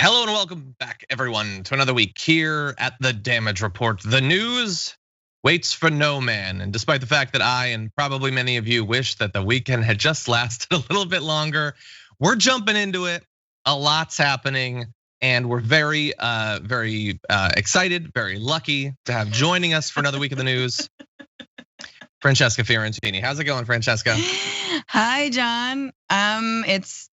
Hello and welcome back, everyone, to another week here at the Damage Report. The news waits for no man. And despite the fact that I and probably many of you wish that the weekend had just lasted a little bit longer, we're jumping into it. A lot's happening, and we're very excited, very lucky to have joining us for another week of the news, Francesca Fiorentini. How's it going, Francesca? Hi, John. It's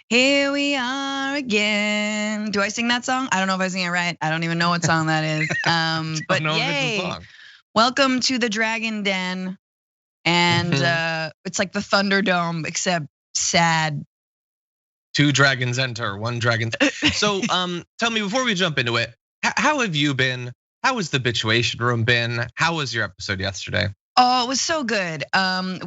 here we are again. Do I sing that song? I don't know if I sing it right. I don't even know what song that is. But yay. Welcome to the Dragon Den. And it's like the Thunderdome, except sad. 2 dragons enter, 1 dragon. So tell me, before we jump into it, how have you been? How has the Bitchuation Room been? How was your episode yesterday? Oh, it was so good.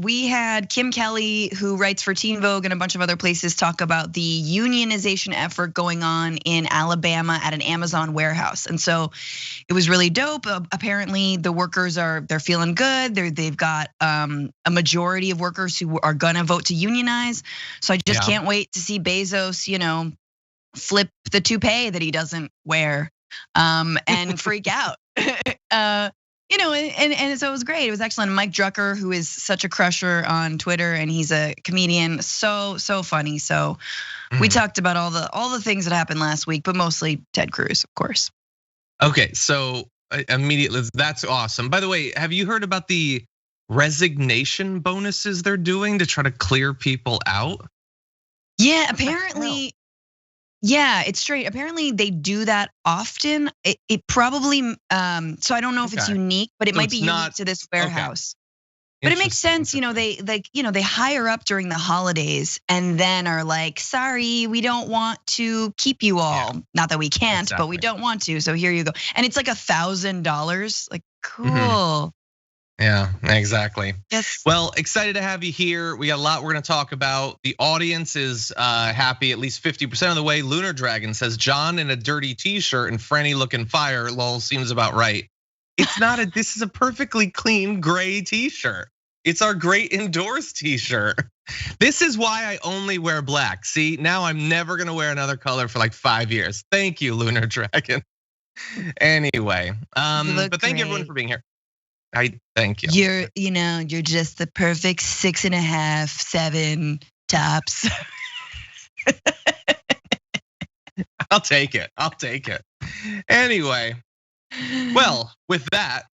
We had Kim Kelly, who writes for Teen Vogue and a bunch of other places, talk about the unionization effort going on in Alabama at an Amazon warehouse. And so it was really dope. Apparently the workers they're feeling good. They've got a majority of workers who are gonna vote to unionize. So I just can't wait to see Bezos, flip the toupee that he doesn't wear and freak out. And so it was great. It was excellent. Mike Drucker, who is such a crusher on Twitter, and he's a comedian, so funny. So we talked about all the things that happened last week, but mostly Ted Cruz, of course. Okay, so immediately, that's awesome. By the way, have you heard about the resignation bonuses they're doing to try to clear people out? Yeah, apparently. Yeah, it's straight. Apparently they do that often. It probably, so I don't know if it's unique, but it might be unique to this warehouse. But it makes sense, they hire up during the holidays and then are like, sorry, we don't want to keep you all. Yeah. Not that we can't, but we don't want to, so here you go. And it's like $1,000, like cool. Yeah, exactly. Yes. Well, excited to have you here. We got a lot we're gonna talk about. The audience is happy at least 50% of the way. Lunar Dragon says John in a dirty t-shirt and Franny looking fire, lol, seems about right. It's not this is a perfectly clean gray t-shirt. It's our great indoors t-shirt. This is why I only wear black. See, now I'm never gonna wear another color for like 5 years. Thank you, Lunar Dragon. Anyway, but thank you everyone for being here. I thank you. You're just the perfect 6.5, 7 tops. I'll take it. Anyway, well, with that,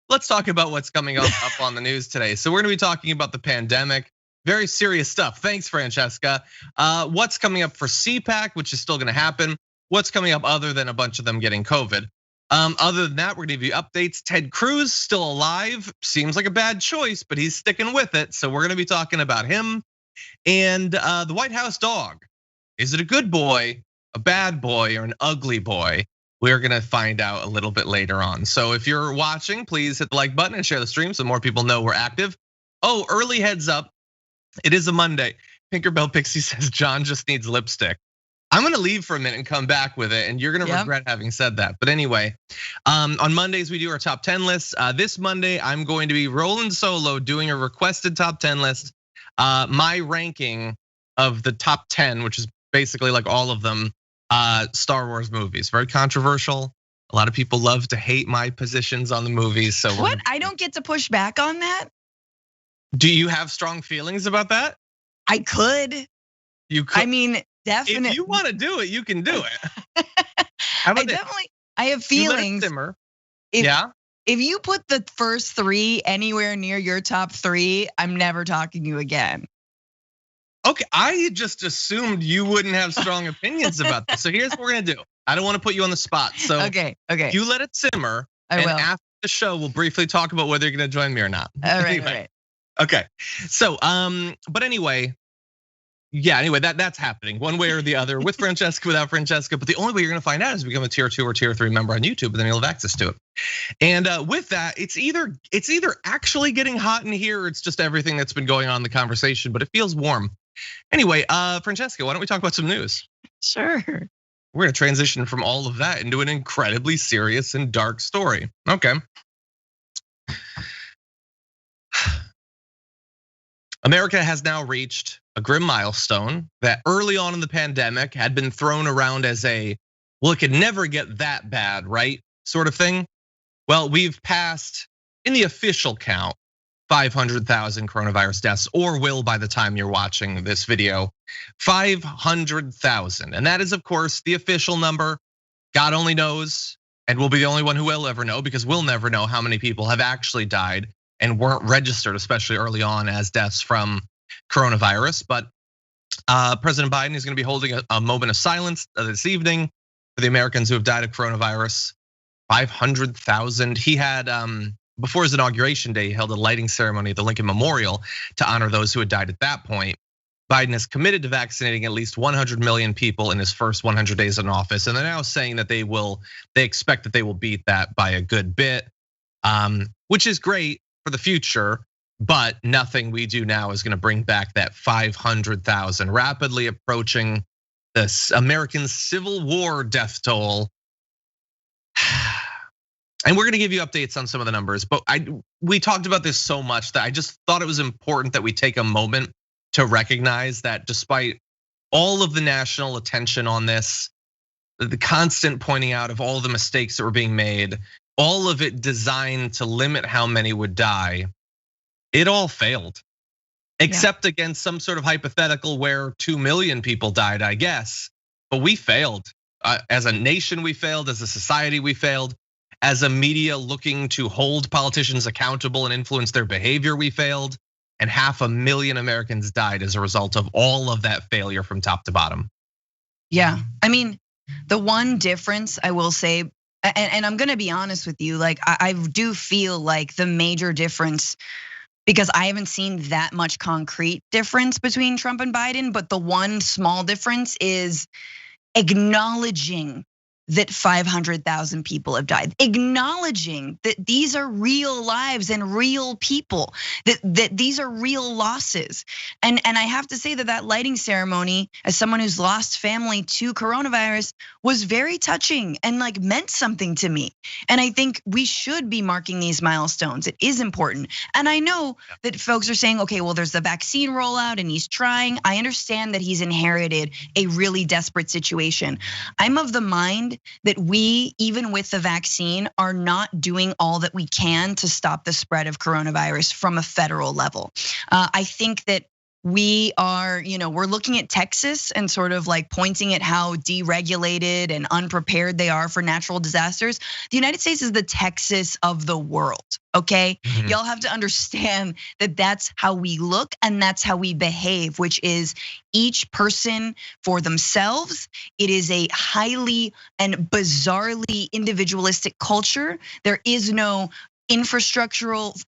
let's talk about what's coming up on the news today. So we're gonna be talking about the pandemic, very serious stuff. Thanks, Francesca. What's coming up for CPAC, which is still gonna happen. What's coming up other than a bunch of them getting COVID? Other than that, we're gonna give you updates. Ted Cruz still alive. Seems like a bad choice, but he's sticking with it. So we're gonna be talking about him. And the White House dog. Is it a good boy, a bad boy, or an ugly boy? We're gonna find out a little bit later on. So if you're watching, please hit the like button and share the stream so more people know we're active. Oh, early heads up. It is a Monday. Pinkerbell Pixie says John just needs lipstick. I'm gonna leave for a minute and come back with it, and you're gonna regret having said that. But anyway, on Mondays we do our top 10 lists. This Monday I'm going to be rolling solo, doing a requested top 10 list. My ranking of the top 10, which is basically like all of them, Star Wars movies. Very controversial. A lot of people love to hate my positions on the movies. So what? I don't get to push back on that? Do you have strong feelings about that? I could. You could. I mean, definitely. If you want to do it, you can do it. How about I have feelings. You let it simmer. If you put the first 3 anywhere near your top 3, I'm never talking to you again. Okay, I just assumed you wouldn't have strong opinions about this. So here's what we're gonna do. I don't want to put you on the spot. So okay. You let it simmer. I will. After the show, we'll briefly talk about whether you're gonna join me or not. All right. Okay. So, but anyway. Yeah, anyway, that's happening one way or the other with Francesca, without Francesca. But the only way you're gonna find out is become a tier 2 or tier 3 member on YouTube, and then you'll have access to it. And with that, it's either actually getting hot in here, or it's just everything that's been going on in the conversation, but it feels warm. Anyway, Francesca, why don't we talk about some news? Sure. We're gonna transition from all of that into an incredibly serious and dark story. Okay. America has now reached a grim milestone that early on in the pandemic had been thrown around as well, it could never get that bad, right? Sort of thing. Well, we've passed, in the official count, 500,000 coronavirus deaths, or will by the time you're watching this video, 500,000. And that is, of course, the official number. God only knows, and we'll be the only one who will ever know, because we'll never know how many people have actually died and weren't registered, especially early on, as deaths from coronavirus. But President Biden is gonna be holding a moment of silence this evening for the Americans who have died of coronavirus. 500,000. He had, before his inauguration day, he held a lighting ceremony at the Lincoln Memorial to honor those who had died at that point. Biden is committed to vaccinating at least 100 million people in his first 100 days in office, and they're now saying that they expect that they will beat that by a good bit, which is great for the future, but nothing we do now is gonna bring back that 500,000, rapidly approaching this American Civil War death toll. And we're gonna give you updates on some of the numbers, but we talked about this so much that I just thought it was important that we take a moment to recognize that despite all of the national attention on this, the constant pointing out of all the mistakes that were being made, all of it designed to limit how many would die, it all failed. Except against some sort of hypothetical where 2 million people died, I guess. But we failed. As a nation, we failed. As a society, we failed. As a media looking to hold politicians accountable and influence their behavior, we failed. And 500,000 Americans died as a result of all of that failure from top to bottom. Yeah, I mean, the one difference I will say, and I'm gonna be honest with you, like I do feel like the major difference, because I haven't seen that much concrete difference between Trump and Biden, but the one small difference is acknowledging that 500,000 people have died, acknowledging that these are real lives and real people, that these are real losses. And I have to say that lighting ceremony, as someone who's lost family to coronavirus, was very touching and like meant something to me. And I think we should be marking these milestones. It is important. And I know that folks are saying, okay, well, there's the vaccine rollout and he's trying. I understand that he's inherited a really desperate situation. I'm of the mind that we, even with the vaccine, are not doing all that we can to stop the spread of coronavirus from a federal level. I think that we are, we're looking at Texas and sort of like pointing at how deregulated and unprepared they are for natural disasters. The United States is the Texas of the world, okay? Y'all have to understand that that's how we look and that's how we behave, which is each person for themselves. It is a highly and bizarrely individualistic culture. There is no infrastructural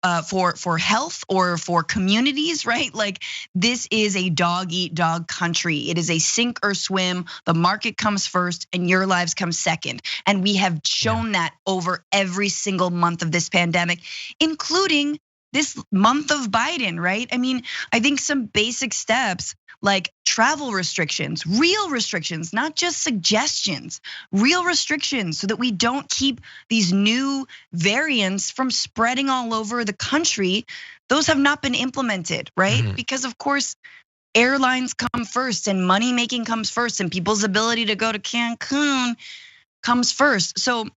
for health or for communities, right? Like this is a dog eat dog country. It is a sink or swim. The market comes first and your lives come second. And we have shown that over every single month of this pandemic, including this month of Biden, right? I mean, I think some basic steps like travel restrictions, real restrictions, not just suggestions, real restrictions so that we don't keep these new variants from spreading all over the country. Those have not been implemented, right? Because of course, airlines come first and money making comes first and people's ability to go to Cancun comes first. So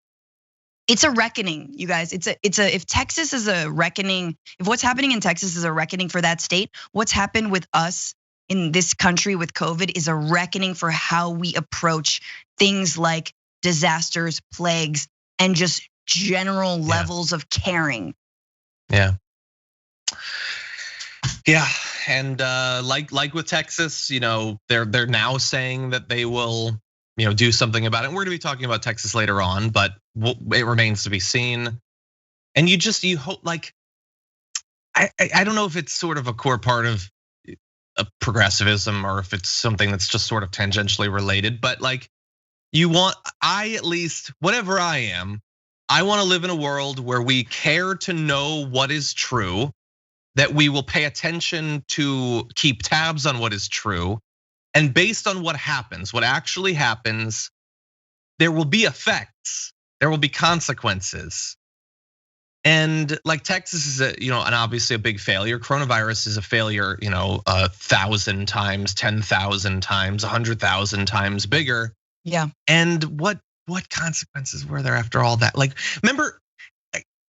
it's a reckoning, you guys. If Texas is a reckoning, if what's happening in Texas is a reckoning for that state, what's happened with us in this country with COVID is a reckoning for how we approach things like disasters, plagues, and just general levels of caring. Yeah, and like with Texas, they're now saying that they will, do something about it. And we're gonna be talking about Texas later on, but it remains to be seen. And you hope, like, I don't know if it's sort of a core part of progressivism or if it's something that's just sort of tangentially related, but like at least, whatever I am, I wanna live in a world where we care to know what is true, that we will pay attention to keep tabs on what is true. And based on what happens, what actually happens, there will be effects, there will be consequences. And like Texas is an obviously a big failure. Coronavirus is a failure, 1,000 times, 10,000 times, 100,000 times bigger. Yeah. And what consequences were there after all that? Like, remember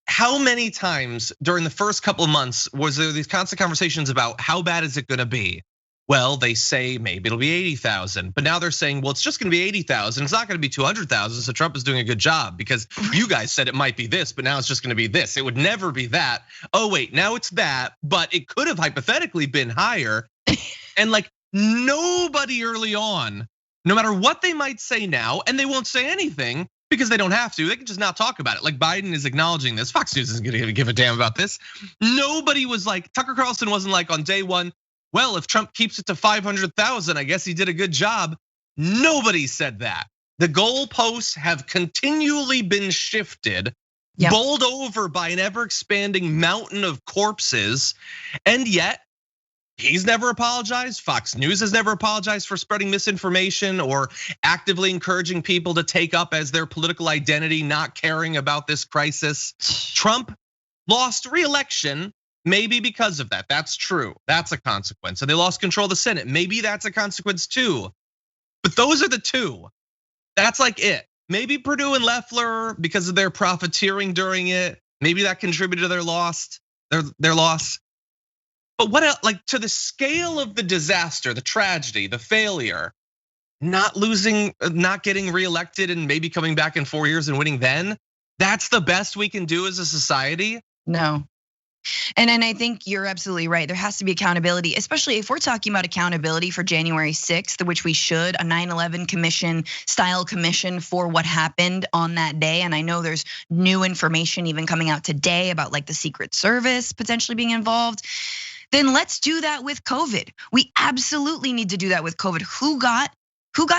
how many times during the first couple of months was there these constant conversations about how bad is it gonna be? Well, they say maybe it'll be 80,000, but now they're saying, well, it's just gonna be 80,000. It's not gonna be 200,000. So Trump is doing a good job because you guys said it might be this, but now it's just gonna be this. It would never be that. Oh wait, now it's that, but it could have hypothetically been higher. And like nobody early on, no matter what they might say now, and they won't say anything because they don't have to. They can just not talk about it. Like Biden is acknowledging this. Fox News isn't gonna give a damn about this. Nobody was like, Tucker Carlson wasn't like on day one, well, if Trump keeps it to 500,000, I guess he did a good job. Nobody said that. The goalposts have continually been shifted, bowled over by an ever expanding mountain of corpses. And yet he's never apologized. Fox News has never apologized for spreading misinformation or actively encouraging people to take up as their political identity, not caring about this crisis. Trump lost re-election. Maybe because of that, that's true. That's a consequence. So they lost control of the Senate. Maybe that's a consequence too. But those are the two. That's like it. Maybe Perdue and Loeffler because of their profiteering during it. Maybe that contributed to their loss. But what else? Like to the scale of the disaster, the tragedy, the failure, not getting reelected and maybe coming back in 4 years and winning then. That's the best we can do as a society. No. And I think you're absolutely right. There has to be accountability, especially if we're talking about accountability for January 6th, which we should, a 9/11 commission style commission for what happened on that day. And I know there's new information even coming out today about like the Secret Service potentially being involved. Then let's do that with COVID. We absolutely need to do that with COVID. Who got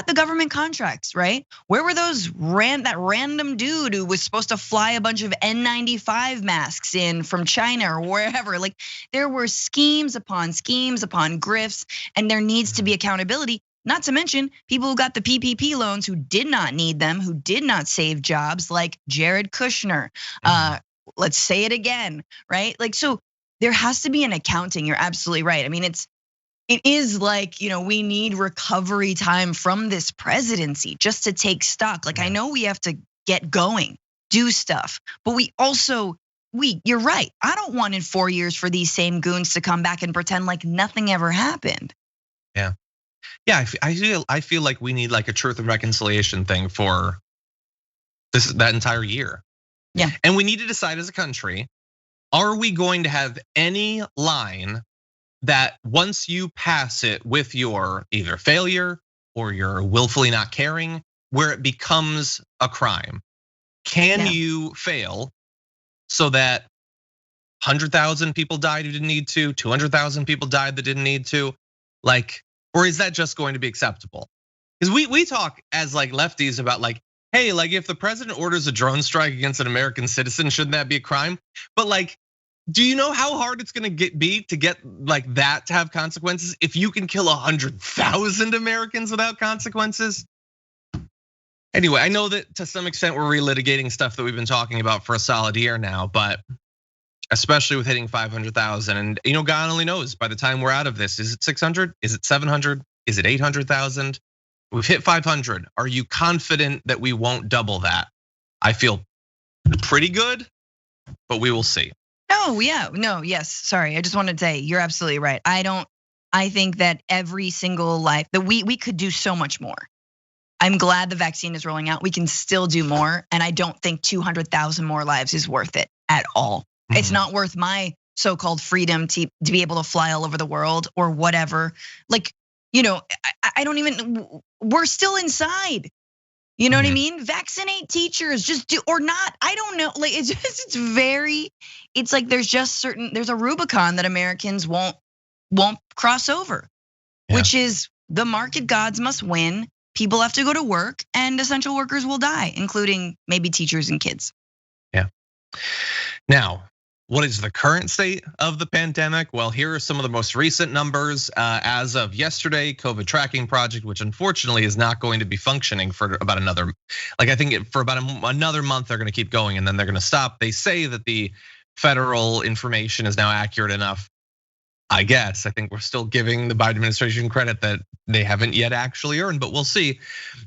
the government contracts, right? Where were those that random dude who was supposed to fly a bunch of N95 masks in from China or wherever? Like there were schemes upon grifts, and there needs to be accountability. Not to mention people who got the PPP loans who did not need them, who did not save jobs, like Jared Kushner. Let's say it again, right? Like so, there has to be an accounting. You're absolutely right. I mean, it is like, we need recovery time from this presidency just to take stock. Like I know we have to get going, do stuff, but you're right. I don't want in 4 years for these same goons to come back and pretend like nothing ever happened. Yeah, I feel like we need like a truth and reconciliation thing for that entire year. Yeah, and we need to decide as a country, are we going to have any line that once you pass it with your either failure or your willfully not caring, where it becomes a crime? Can you fail so that 100,000 people died who didn't need to, 200,000 people died that didn't need to? Like, or is that just going to be acceptable? Because we talk as like lefties about like, hey, like if the president orders a drone strike against an American citizen, shouldn't that be a crime? But like, do you know how hard it's gonna be to get like that to have consequences if you can kill 100,000 Americans without consequences? Anyway, I know that to some extent we're relitigating stuff that we've been talking about for a solid year now, but especially with hitting 500,000, and God only knows by the time we're out of this, is it 600? Is it 700? Is it 800,000? We've hit 500. Are you confident that we won't double that? I feel pretty good, but we will see. Yes. Sorry, I just wanted to say you're absolutely right. I think that every single life that we could do so much more. I'm glad the vaccine is rolling out. We can still do more, and I don't think 200,000 more lives is worth it at all. It's not worth my so-called freedom to be able to fly all over the world or whatever. Like, I don't even. We're still inside. You know what I mean? Vaccinate teachers, just do or not. I don't know. Like it's like there's a Rubicon that Americans won't cross over, which is the market gods must win. People have to go to work, and essential workers will die, including maybe teachers and kids. Yeah. Now, What is the current state of the pandemic? Well, here are some of the most recent numbers. As of yesterday, COVID tracking project, which unfortunately is not going to be functioning for about another, I think for about another month, they're gonna keep going and then they're gonna stop. They say that the federal information is now accurate enough. I guess, I think we're still giving the Biden administration credit that they haven't yet actually earned, but we'll see.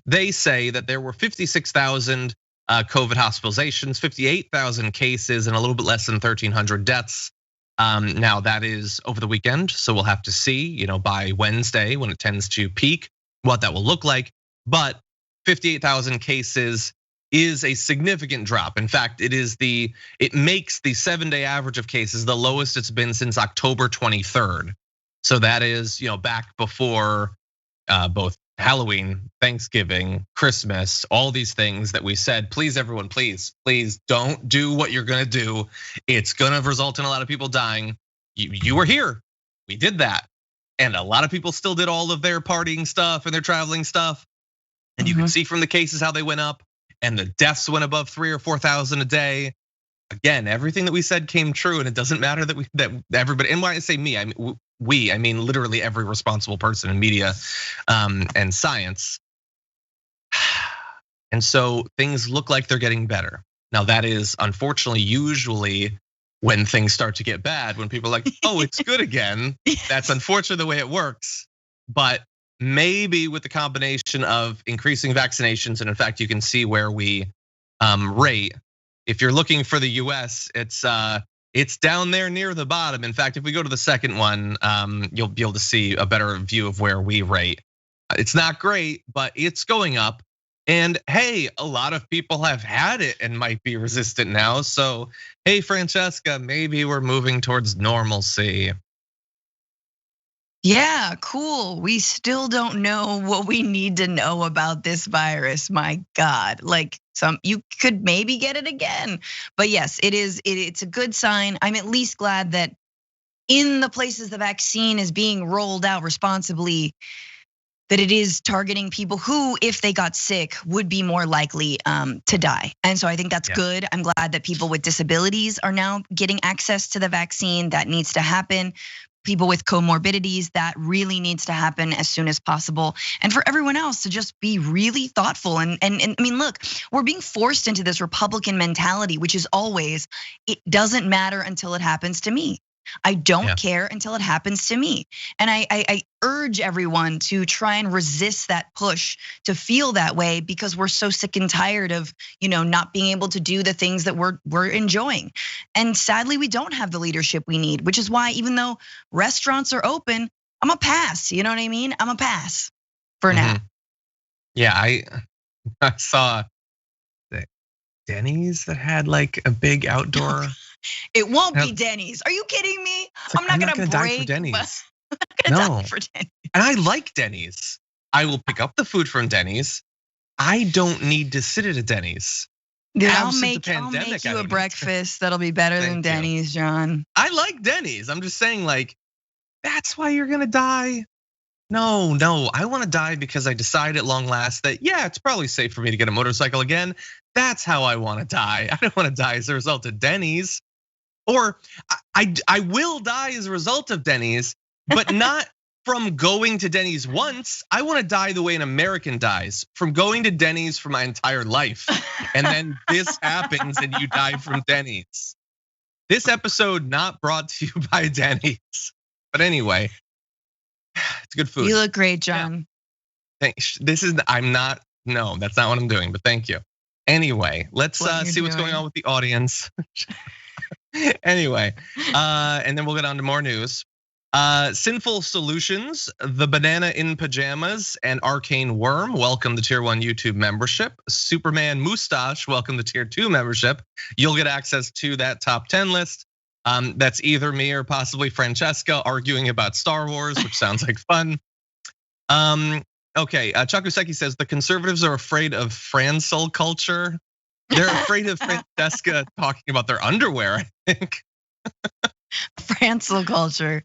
They say that there were 56,000 COVID hospitalizations, 58,000 cases, and a little bit less than 1,300 deaths. Now that is over the weekend, so we'll have to see, by Wednesday when it tends to peak, what that will look like. But 58,000 cases is a significant drop. In fact, it makes the 7-day average of cases the lowest it's been since October 23rd. So that is, back before both Halloween, Thanksgiving, Christmas, all these things that we said, please everyone, please don't do what you're gonna do. It's gonna result in a lot of people dying. You were here, we did that. And a lot of people still did all of their partying stuff and their traveling stuff. And you can see from the cases how they went up and the deaths went above 3,000 or 4,000 a day. Again, everything that we said came true, and it doesn't matter that everybody, and when I say me, I mean literally every responsible person in media and science. And so things look like they're getting better. Now that is unfortunately usually when things start to get bad, when people are like, oh, it's good again. That's unfortunately the way it works. But maybe with the combination of increasing vaccinations, and in fact, you can see where we rate. If you're looking for the US, it's down there near the bottom. In fact, if we go to the second one, you'll be able to see a better view of where we rate. It's not great, but it's going up. And hey, a lot of people have had it and might be resistant now. So hey, Francesca, maybe we're moving towards normalcy. Yeah, cool. We still don't know what we need to know about this virus. My God, you could maybe get it again. But yes, it's a good sign. I'm at least glad that in the places the vaccine is being rolled out responsibly, that it is targeting people who, if they got sick, would be more likely to die. And so I think that's good. I'm glad that people with disabilities are now getting access to the vaccine. That needs to happen. People with comorbidities, that really needs to happen as soon as possible. And for everyone else to just be really thoughtful. And I mean, look, we're being forced into this Republican mentality, which is always, it doesn't matter until it happens to me. I don't care until it happens to me. And I urge everyone to try and resist that push to feel that way, because we're so sick and tired of, not being able to do the things that we're enjoying. And sadly, we don't have the leadership we need, which is why even though restaurants are open, I'm a pass. You know what I mean? I'm a pass for now. Yeah, I saw Denny's that had a big outdoor. It won't be Denny's. Are you kidding me? I'm not gonna die for Denny's. I'm not gonna die for Denny's. And I like Denny's. I will pick up the food from Denny's. I don't need to sit at a Denny's. Dude, I'll make you a breakfast that'll be better than Denny's, John. I like Denny's. I'm just saying, that's why you're gonna die. No, I wanna die because I decide at long last that, it's probably safe for me to get a motorcycle again. That's how I wanna die. I don't wanna die as a result of Denny's. Or I will die as a result of Denny's, but not from going to Denny's once. I wanna die the way an American dies, from going to Denny's for my entire life. And then this happens and you die from Denny's. This episode not brought to you by Denny's. But anyway, it's good food. You look great, John. Yeah. No, that's not what I'm doing, but thank you. Anyway, let's see what's going on with the audience. Anyway, and then we'll get on to more news. Sinful Solutions, The Banana in Pajamas, and Arcane Worm, welcome to Tier 1 YouTube membership. Superman Mustache, welcome to Tier 2 membership. You'll get access to that top 10 list. That's either me or possibly Francesca arguing about Star Wars, which sounds like fun. Okay, Chakuseki says the conservatives are afraid of Francel culture. They're afraid of Francesca talking about their underwear, I think. Francel culture.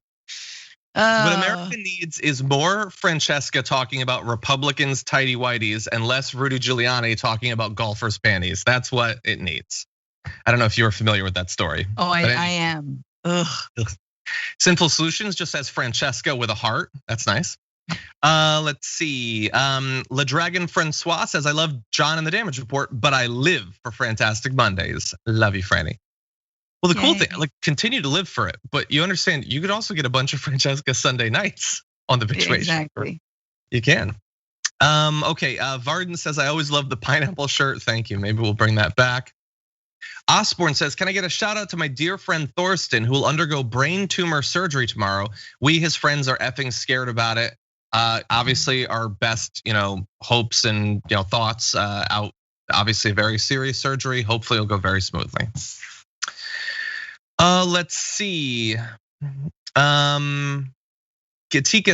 What America needs is more Francesca talking about Republicans' tighty whities and less Rudy Giuliani talking about golfers' panties. That's what it needs. I don't know if you were familiar with that story. Oh, I am. Ugh. Sinful Solutions just says Francesca with a heart. That's nice. Let's see. La Dragon Francois says, I love John and the Damage Report, but I live for Fantastic Mondays. Love you, Franny. Well, the cool thing, like, continue to live for it, but you understand you could also get a bunch of Francesca Sunday nights on the Bitchway. Exactly. You can. Okay, Varden says, I always love the pineapple shirt. Thank you. Maybe we'll bring that back. Osborne says, can I get a shout out to my dear friend Thorsten, who will undergo brain tumor surgery tomorrow? We, his friends, are effing scared about it. Obviously, our best, hopes and thoughts out. Obviously, a very serious surgery. Hopefully, it'll go very smoothly. Let's see. Gatika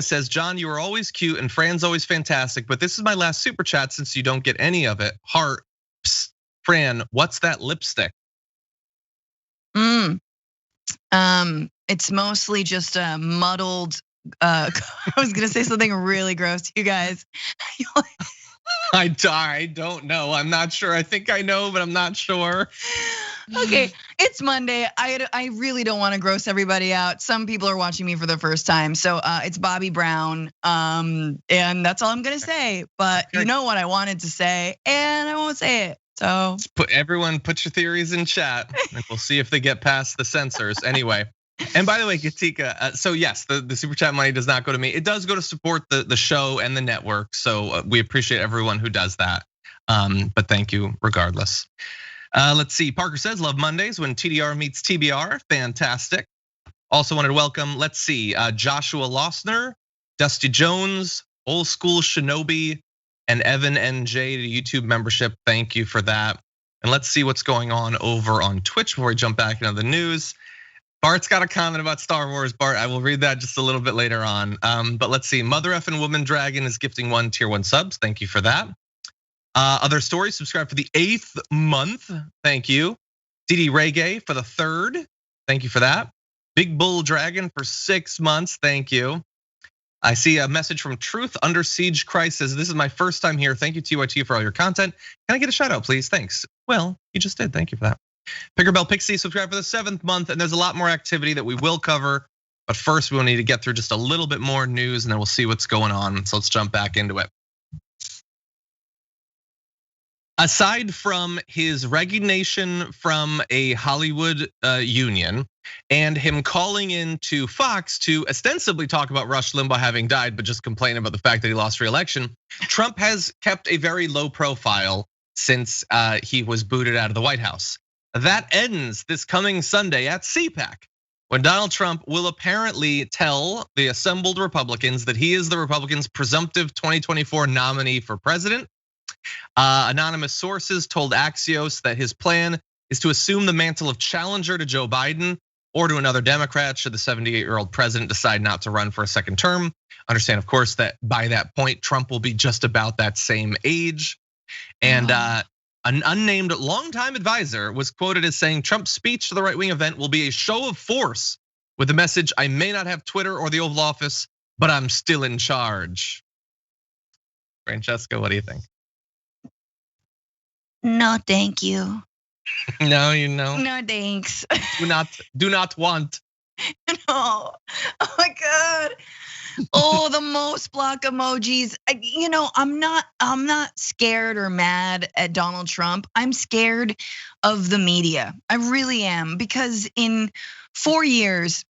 says, John, you are always cute and Fran's always fantastic, but this is my last super chat since you don't get any of it. Heart. Psst. Fran, what's that lipstick? It's mostly just a muddled. I was gonna say something really gross, you guys. I don't know. I'm not sure. I think I know, but I'm not sure. Okay, it's Monday. I really don't want to gross everybody out. Some people are watching me for the first time, so it's Bobby Brown, and that's all I'm gonna say. But you know what I wanted to say, and I won't say it. So put your theories in chat, and we'll see if they get past the censors. Anyway, and by the way, Gatika, so yes, the super chat money does not go to me. It does go to support the show and the network. So we appreciate everyone who does that. But thank you regardless. Let's see. Parker says, love Mondays when TDR meets TBR. Fantastic. Also wanted to welcome, let's see, Joshua Losner, Dusty Jones, Old School Shinobi, and Evan NJ to YouTube membership. Thank you for that. And let's see what's going on over on Twitch before we jump back into the news. Bart's got a comment about Star Wars. Bart, I will read that just a little bit later on. But let's see, Mother Effin' Woman Dragon is gifting 1 tier 1 subs. Thank you for that. Other stories, subscribe for the 8th month. Thank you. DD Reggae for the 3rd. Thank you for that. Big Bull Dragon for 6 months. Thank you. I see a message from Truth Under Siege Christ says, this is my first time here. Thank you TYT for all your content. Can I get a shout out, please? Thanks. Well, you just did. Thank you for that. Pickerbell Pixie, subscribe for the 7th month. And there's a lot more activity that we will cover. But first, we will need to get through just a little bit more news and then we'll see what's going on. So let's jump back into it. Aside from his resignation from a Hollywood union and him calling into Fox to ostensibly talk about Rush Limbaugh having died, but just complain about the fact that he lost re-election, Trump has kept a very low profile since he was booted out of the White House. That ends this coming Sunday at CPAC, when Donald Trump will apparently tell the assembled Republicans that he is the Republicans' presumptive 2024 nominee for president. Anonymous sources told Axios that his plan is to assume the mantle of challenger to Joe Biden or to another Democrat should the 78-year-old president decide not to run for a second term. Understand, of course, that by that point, Trump will be just about that same age. And an unnamed longtime advisor was quoted as saying Trump's speech to the right-wing event will be a show of force with the message, I may not have Twitter or the Oval Office, but I'm still in charge. Francesca, what do you think? No, thank you. No, No, thanks. Do not want. No. Oh my God. Oh, the most block emojis. I'm not scared or mad at Donald Trump. I'm scared of the media. I really am, because in 3 years,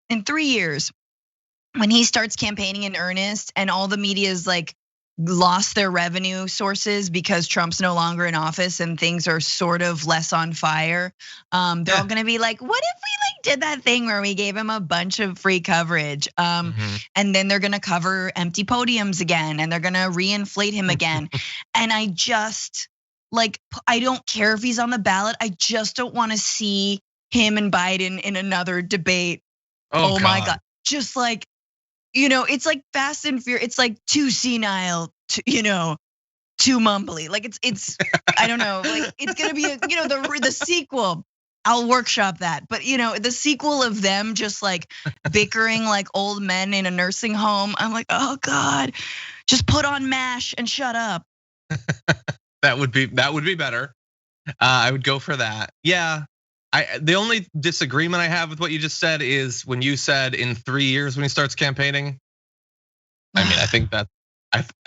when he starts campaigning in earnest and all the media is like lost their revenue sources because Trump's no longer in office and things are sort of less on fire. They're all gonna be like, what if we did that thing where we gave him a bunch of free coverage? And then they're gonna cover empty podiums again and they're gonna reinflate him again. And I just I don't care if he's on the ballot. I just don't wanna see him and Biden in another debate. Oh my God. Just it's like Fast and Furious. It's like too senile, too mumbly. Like it's I don't know. Like it's gonna be the sequel. I'll workshop that, but the sequel of them just like bickering like old men in a nursing home. I'm like, oh God, just put on MASH and shut up. That would be better. I would go for that. Yeah. The only disagreement I have with what you just said is when you said in 3 years when he starts campaigning. I mean, I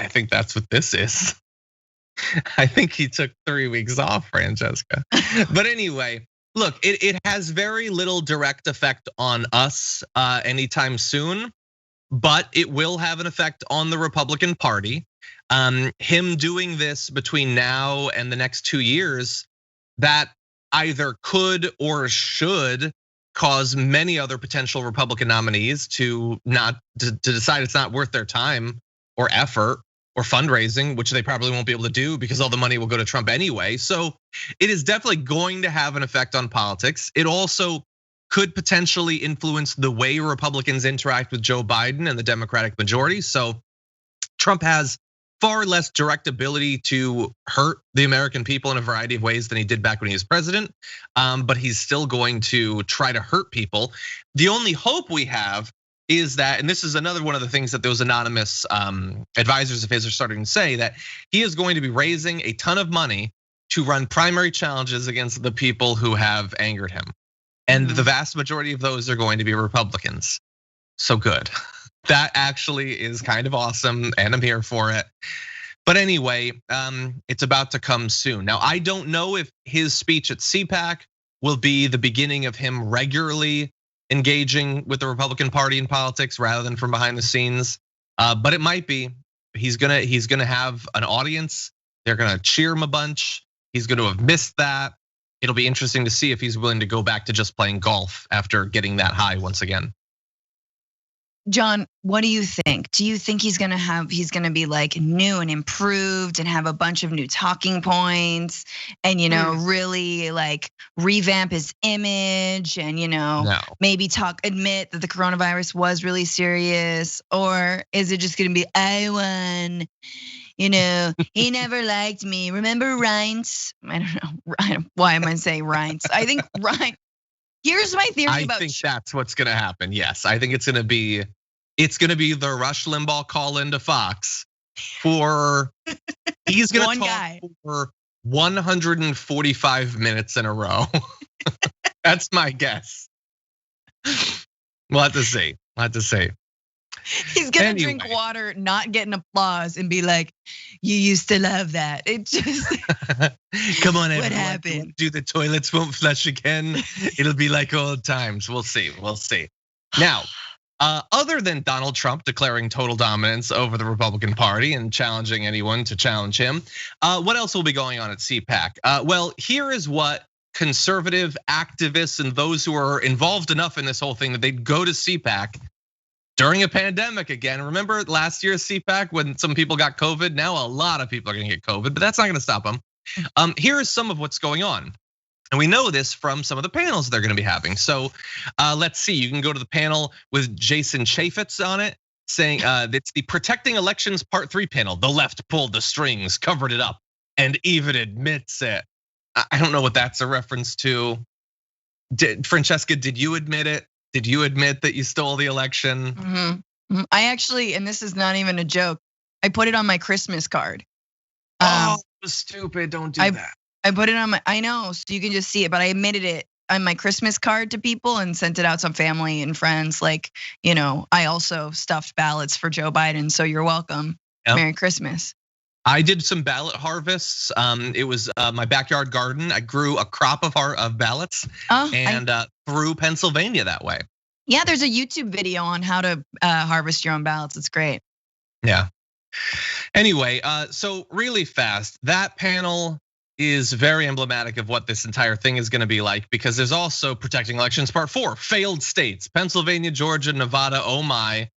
think that's what this is. I think he took 3 weeks off, Francesca. But anyway, look, it has very little direct effect on us anytime soon, but it will have an effect on the Republican Party. Him doing this between now and the next 2 years, that either could or should cause many other potential Republican nominees to decide it's not worth their time or effort or fundraising, which they probably won't be able to do because all the money will go to Trump anyway. So it is definitely going to have an effect on politics. It also could potentially influence the way Republicans interact with Joe Biden and the Democratic majority. So Trump has far less direct ability to hurt the American people in a variety of ways than he did back when he was president. But he's still going to try to hurt people. The only hope we have is that, and this is another one of the things that those anonymous advisors of his are starting to say, that he is going to be raising a ton of money to run primary challenges against the people who have angered him. And the vast majority of those are going to be Republicans. So good. That actually is kind of awesome, and I'm here for it. But anyway, it's about to come soon. Now, I don't know if his speech at CPAC will be the beginning of him regularly engaging with the Republican Party in politics rather than from behind the scenes. But it might be. He's gonna have an audience. They're gonna cheer him a bunch. He's gonna have missed that. It'll be interesting to see if he's willing to go back to just playing golf after getting that high once again. John, what do you think? Do you think he's gonna be like new and improved and have a bunch of new talking points and really like revamp his image and maybe admit that the coronavirus was really serious? Or is it just gonna be, I won? He never liked me. Remember Reince? I don't know. Why am I saying Reince? I think Reince. Here's my theory about. I think that's what's gonna happen. Yes, I think it's gonna be the Rush Limbaugh call into Fox for. He's gonna talk for 145 minutes in a row. That's my guess. We'll have to see. He's gonna drink water, not get an applause, and be like, "You used to love that." It just come on, everyone. What happened? Do the toilets won't flush again? It'll be like old times. We'll see. Now, other than Donald Trump declaring total dominance over the Republican Party and challenging anyone to challenge him, what else will be going on at CPAC? Well, here is what conservative activists and those who are involved enough in this whole thing that they'd go to CPAC during a pandemic again. Remember last year's CPAC when some people got COVID? Now a lot of people are gonna get COVID, but that's not gonna stop them. Here is some of what's going on. And we know this from some of the panels they're gonna be having. So let's see, you can go to the panel with Jason Chaffetz on it, saying it's the Protecting Elections Part 3 panel. The left pulled the strings, covered it up, and even admits it. I don't know what that's a reference to. Francesca, did you admit it? Did you admit that you stole the election? I actually, and this is not even a joke, I put it on my Christmas card. Oh, stupid, don't do that. I put it on I know, so you can just see it, but I admitted it on my Christmas card to people and sent it out to family and friends. Like, I also stuffed ballots for Joe Biden, so you're welcome. Yep. Merry Christmas. I did some ballot harvests. It was my backyard garden. I grew a crop of ballots and through Pennsylvania that way. Yeah, there's a YouTube video on how to harvest your own ballots. It's great. Yeah. Anyway, so really fast, that panel is very emblematic of what this entire thing is gonna be like, because there's also Protecting Elections Part 4, failed states, Pennsylvania, Georgia, Nevada, oh my.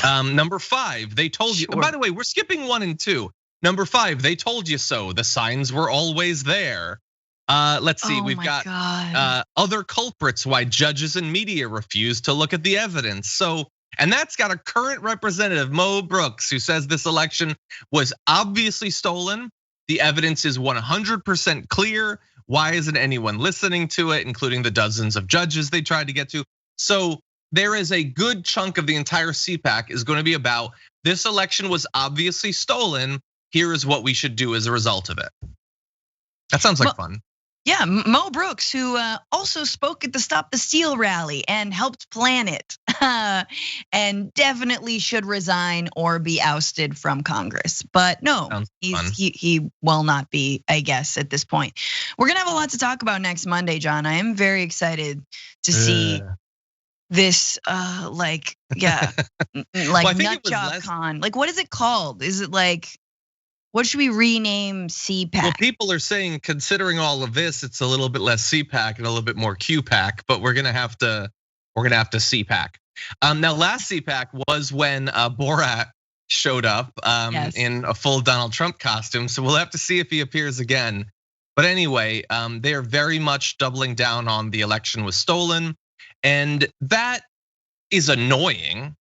Number 5, they told you, by the way, we're skipping 1 and 2. Number 5, they told you so. The signs were always there. Let's see, we've got other culprits, why judges and media refuse to look at the evidence. So, and that's got a current representative, Mo Brooks, who says this election was obviously stolen. The evidence is 100% clear. Why isn't anyone listening to it, including the dozens of judges they tried to get to? So there is a good chunk of the entire CPAC is going to be about this election was obviously stolen. Here is what we should do as a result of it. That sounds like fun. Yeah, Mo Brooks, who also spoke at the Stop the Steal rally and helped plan it, and definitely should resign or be ousted from Congress. But no, he will not be, I guess, at this point. We're gonna have a lot to talk about next Monday, John. I am very excited to see this, like nut job con. Like, what is it called? Is it like? What should we rename CPAC? Well, people are saying, considering all of this, it's a little bit less CPAC and a little bit more QPAC, but we're gonna have to CPAC. Now, last CPAC was when Borat showed up in a full Donald Trump costume, so we'll have to see if he appears again. But anyway, they are very much doubling down on the election was stolen, and that is annoying.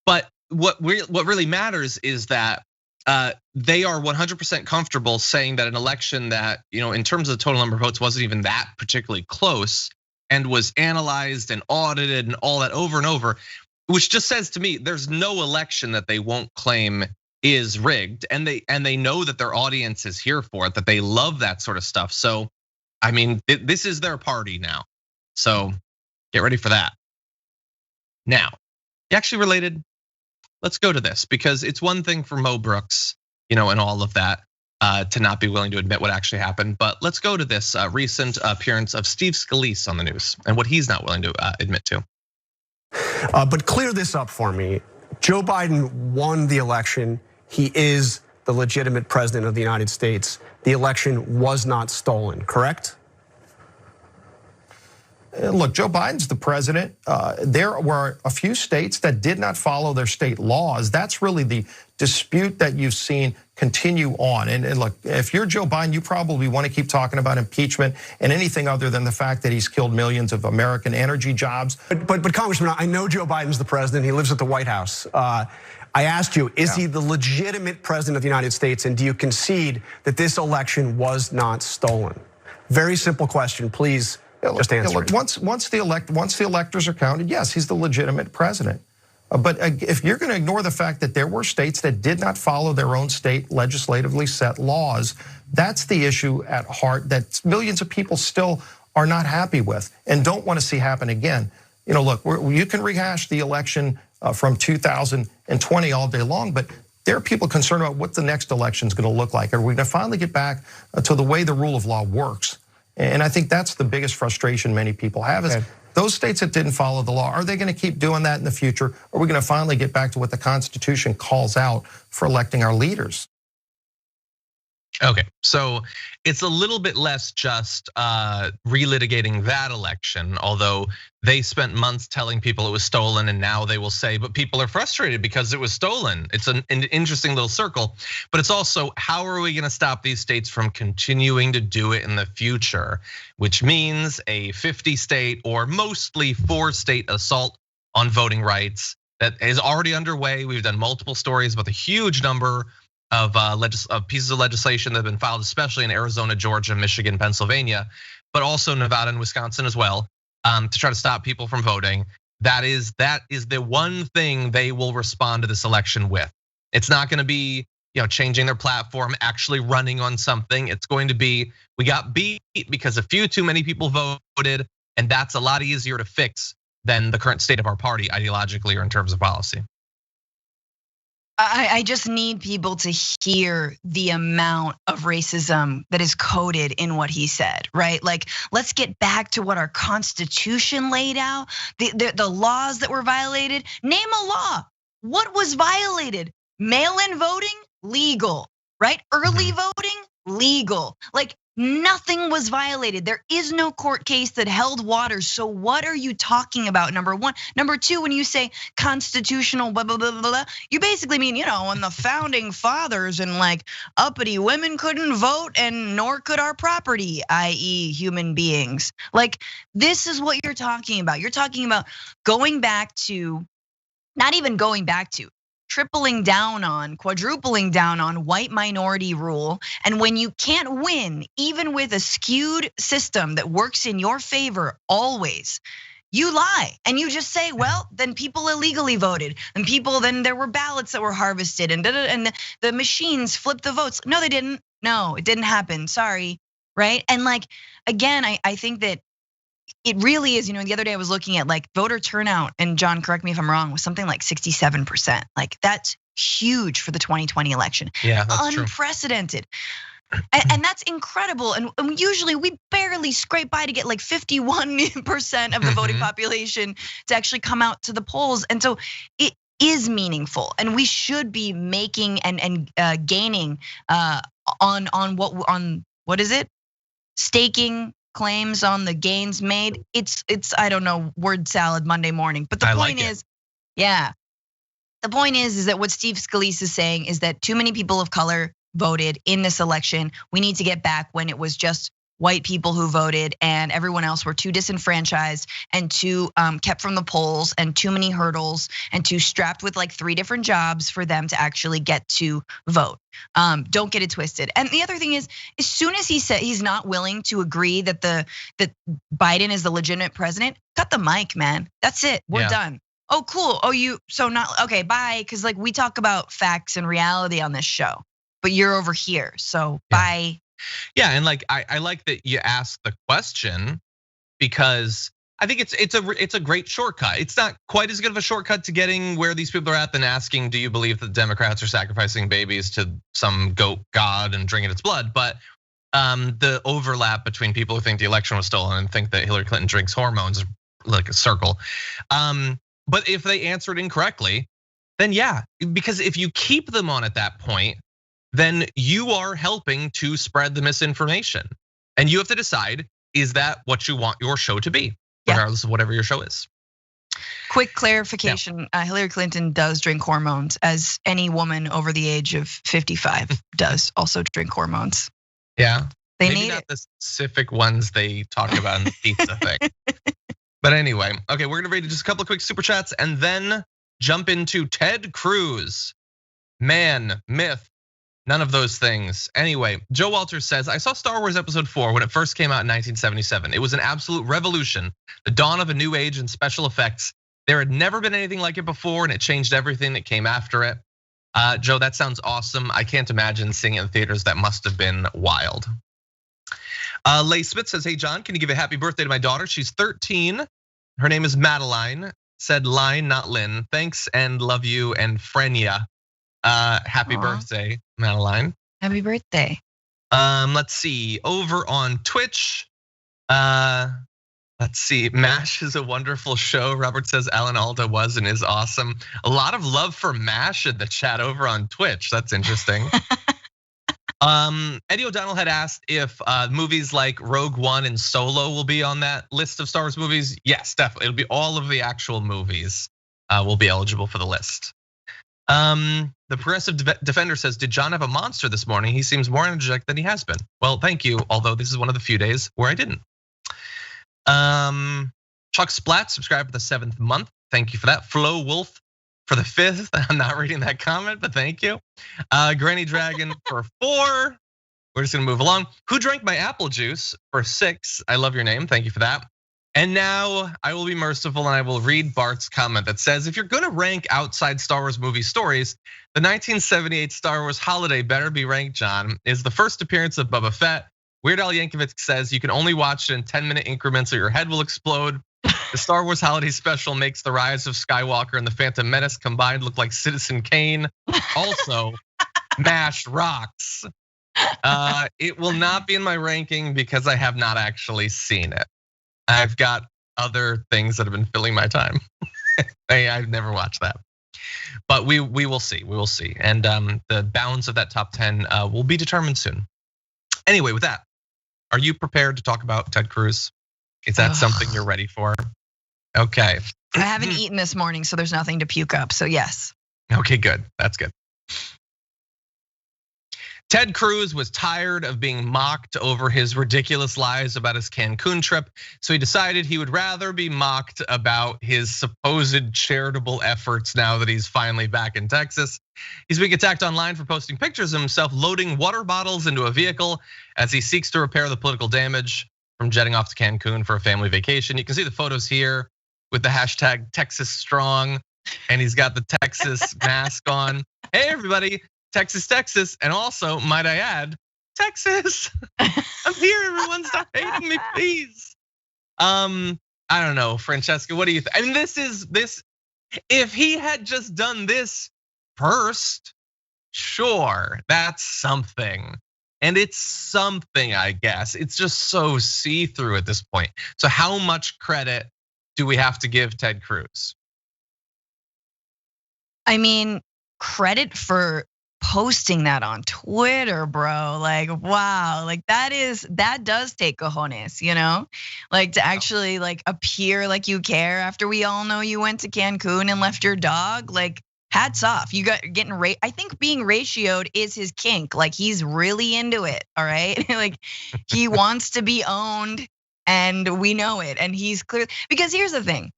But what really matters is that they are 100% comfortable saying that an election that, in terms of the total number of votes, wasn't even that particularly close and was analyzed and audited and all that over and over, which just says to me, there's no election that they won't claim is rigged, and they know that their audience is here for it, that they love that sort of stuff. So, I mean, this is their party now. So get ready for that. Now, actually related. Let's go to this, because it's one thing for Mo Brooks, and all of that, to not be willing to admit what actually happened. But let's go to this recent appearance of Steve Scalise on the news and what he's not willing to admit to. But clear this up for me. Joe Biden won the election. He is the legitimate president of the United States. The election was not stolen, correct? Look, Joe Biden's the president. There were a few states that did not follow their state laws. That's really the dispute that you've seen continue on. And look, if you're Joe Biden, you probably want to keep talking about impeachment and anything other than the fact that he's killed millions of American energy jobs. But Congressman, I know Joe Biden's the president. He lives at the White House. I asked you, is he the legitimate president of the United States? And do you concede that this election was not stolen? Very simple question, please. Just answer it. Once the electors are counted, yes, he's the legitimate president. But if you're going to ignore the fact that there were states that did not follow their own state legislatively set laws, that's the issue at heart that millions of people still are not happy with and don't want to see happen again. Look, you can rehash the election from 2020 all day long, but there are people concerned about what the next election is going to look like. Are we going to finally get back to the way the rule of law works? And I think that's the biggest frustration many people have is those states that didn't follow the law, are they going to keep doing that in the future? Or are we going to finally get back to what the Constitution calls out for electing our leaders? Okay, so it's a little bit less just relitigating that election, although they spent months telling people it was stolen, and now they will say, but people are frustrated because it was stolen. It's an interesting little circle, but it's also, how are we gonna stop these states from continuing to do it in the future? Which means a 50 state or mostly 4 state assault on voting rights that is already underway. We've done multiple stories about the huge number of pieces of legislation that have been filed, especially in Arizona, Georgia, Michigan, Pennsylvania, but also Nevada and Wisconsin as well, to try to stop people from voting. That is the one thing they will respond to this election with. It's not going to be changing their platform, actually running on something. It's going to be, we got beat because a few too many people voted, and that's a lot easier to fix than the current state of our party ideologically or in terms of policy. I just need people to hear the amount of racism that is coded in what he said, right? Like, let's get back to what our Constitution laid out, the laws that were violated. Name a law. What was violated? Mail-in voting, legal, right? Early voting, legal. Like, nothing was violated. There is no court case that held water. So what are you talking about? Number one. Number two, when you say constitutional blah, blah, blah, blah, blah, you basically mean, when the founding fathers and like uppity women couldn't vote and nor could our property, i.e. human beings. Like, this is what you're talking about. You're talking about going back to, not even going back to, tripling down on, quadrupling down on white minority rule. And when you can't win, even with a skewed system that works in your favor always, you lie and you just say, well, then people illegally voted, and then there were ballots that were harvested, and the machines flipped the votes. No, they didn't. No, it didn't happen. Sorry. right? And like, again, I think that it really is, the other day I was looking at like voter turnout, and John, correct me if I'm wrong, was something like 67%. Like that's huge for the 2020 election. Yeah, that's unprecedented. And that's incredible. And usually we barely scrape by to get like 51% of the voting population to actually come out to the polls. And so it is meaningful, and we should be making and gaining on what is it? Staking claims on the gains made. It's I don't know, word salad Monday morning. But the point is, yeah. The point is that what Steve Scalise is saying is that too many people of color voted in this election. We need to get back when it was just white people who voted and everyone else were too disenfranchised and too kept from the polls and too many hurdles and too strapped with like 3 different jobs for them to actually get to vote. Don't get it twisted. And the other thing is, as soon as he said he's not willing to agree that that Biden is the legitimate president, cut the mic, man. That's it. We're done. Oh, cool. Oh, so not okay. Bye. Because like we talk about facts and reality on this show, but you're over here. So bye. Yeah, and like I like that you asked the question, because I think it's a great shortcut. It's not quite as good of a shortcut to getting where these people are at than asking, do you believe that Democrats are sacrificing babies to some goat god and drinking its blood? But the overlap between people who think the election was stolen and think that Hillary Clinton drinks hormones is like a circle. But if they answered incorrectly, then yeah, because if you keep them on at that point, then you are helping to spread the misinformation. And you have to decide, is that what you want your show to be, regardless of whatever your show is? Quick clarification, Hillary Clinton does drink hormones, as any woman over the age of 55 does also drink hormones. Yeah, maybe need not the specific ones they talk about in the pizza thing. But anyway, okay, we're gonna read just a couple of quick super chats and then jump into Ted Cruz. Man, myth, none of those things. Anyway, Joe Walters says, I saw Star Wars Episode 4 when it first came out in 1977. It was an absolute revolution, the dawn of a new age in special effects. There had never been anything like it before, and it changed everything that came after it. Joe, that sounds awesome. I can't imagine seeing it in theaters. That must have been wild. Leigh Smith says, hey John, can you give a happy birthday to my daughter? She's 13. Her name is Madeline. Said line, not Lynn. Thanks and love you and Frenya. Happy birthday, Madeline. Happy birthday. Let's see, over on Twitch. Let's see, MASH is a wonderful show. Robert says Alan Alda was and is awesome. A lot of love for MASH in the chat over on Twitch. That's interesting. Eddie O'Donnell had asked if movies like Rogue One and Solo will be on that list of Star Wars movies. Yes, definitely. It'll be all of the actual movies will be eligible for the list. The Progressive Defender says, did John have a monster this morning? He seems more energetic than he has been. Well, thank you, although this is one of the few days where I didn't. Chuck Splat subscribed for the 7th month. Thank you for that. Flo Wolf for the 5th. I'm not reading that comment, but thank you. Granny Dragon for 4. We're just gonna move along. Who drank my apple juice for 6? I love your name, thank you for that. And now I will be merciful and I will read Bart's comment that says, if you're gonna rank outside Star Wars movie stories, the 1978 Star Wars holiday better be ranked, John. Is the first appearance of Boba Fett. Weird Al Yankovic says you can only watch it in 10-minute increments or your head will explode. The Star Wars holiday special makes the Rise of Skywalker and the Phantom Menace combined look like Citizen Kane. Also, MASH rocks. It will not be in my ranking because I have not actually seen it. I've got other things that have been filling my time. I've never watched that. But we will see, we will see. And the balance of that top 10 will be determined soon. Anyway, with that, are you prepared to talk about Ted Cruz? Is that something you're ready for? Okay. I haven't eaten this morning, so there's nothing to puke up, so yes. Okay, good, that's good. Ted Cruz was tired of being mocked over his ridiculous lies about his Cancun trip, so he decided he would rather be mocked about his supposed charitable efforts now that he's finally back in Texas. He's being attacked online for posting pictures of himself loading water bottles into a vehicle as he seeks to repair the political damage from jetting off to Cancun for a family vacation. You can see the photos here with the hashtag Texas Strong, and he's got the Texas mask on. Hey everybody, Texas, Texas, and also, might I add, Texas, I'm here. Everyone stop hating me, please. I don't know, Francesca, what do you think? I mean, this, if he had just done this first, sure, that's something. And it's something, I guess. It's just so see-through at this point. So how much credit do we have to give Ted Cruz? I mean, credit for posting that on Twitter, bro. Like, wow, like that does take cojones, you know? Like to actually like appear like you care after we all know you went to Cancun and left your dog. Like, hats off. You got getting I think being ratioed is his kink. Like he's really into it, all right? Like he wants to be owned and we know it. And he's clear, because here's the thing.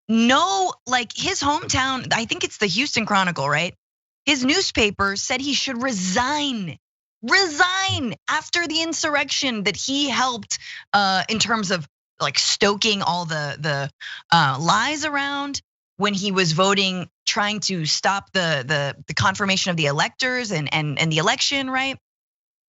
No, like his hometown, I think it's the Houston Chronicle, right? His newspaper said he should resign after the insurrection that he helped in terms of like stoking all the lies around when he was voting, trying to stop the confirmation of the electors and the election, right?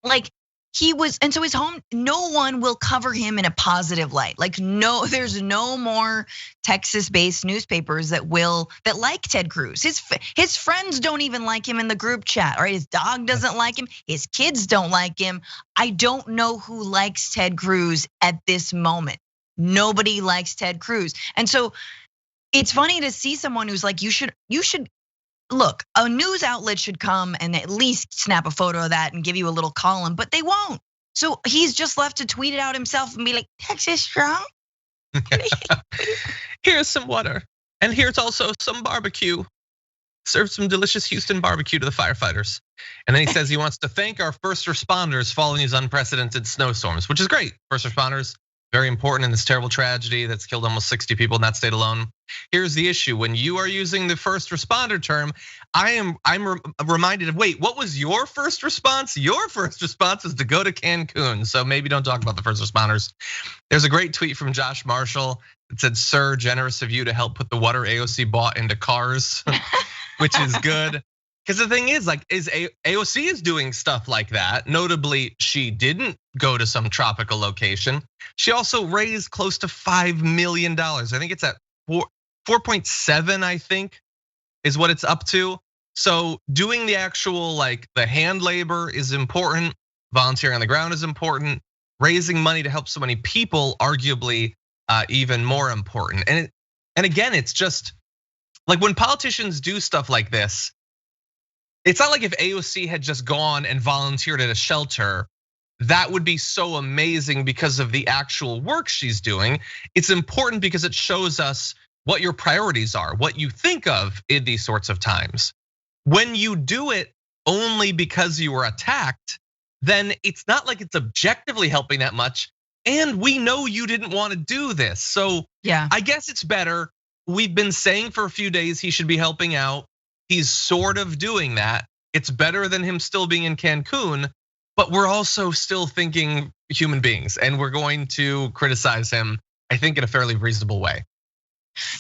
Like he was, and so his home, no one will cover him in a positive light. Like no, there's no more Texas-based newspapers that like Ted Cruz. His friends don't even like him in the group chat, right? His dog doesn't like him, his kids don't like him. I don't know who likes Ted Cruz at this moment. Nobody likes Ted Cruz. And so it's funny to see someone who's like, you should look, a news outlet should come and at least snap a photo of that and give you a little column, but they won't. So he's just left to tweet it out himself and be like, Texas strong. Here's some water. And here's also some barbecue. Serve some delicious Houston barbecue to the firefighters. And then he says he wants to thank our first responders following these unprecedented snowstorms, which is great. First responders, very important in this terrible tragedy that's killed almost 60 people in that state alone. Here's the issue: when you are using the first responder term, I'm reminded of, wait, what was your first response? Your first response was to go to Cancun. So maybe don't talk about the first responders. There's a great tweet from Josh Marshall that said, "Sir, generous of you to help put the water AOC bought into cars," which is good. Because the thing is, like, AOC is doing stuff like that. Notably, she didn't go to some tropical location. She also raised close to $5 million. I think it's at 4.7, I think, is what it's up to. So doing the actual, like, the hand labor is important. Volunteering on the ground is important. Raising money to help so many people, arguably even more important. And again, it's just like when politicians do stuff like this, it's not like if AOC had just gone and volunteered at a shelter, that would be so amazing because of the actual work she's doing. It's important because it shows us what your priorities are, what you think of in these sorts of times. When you do it only because you were attacked, then it's not like it's objectively helping that much. And we know you didn't want to do this. So yeah, I guess it's better. We've been saying for a few days he should be helping out. He's sort of doing that. It's better than him still being in Cancun, but we're also still thinking human beings, and we're going to criticize him, I think, in a fairly reasonable way.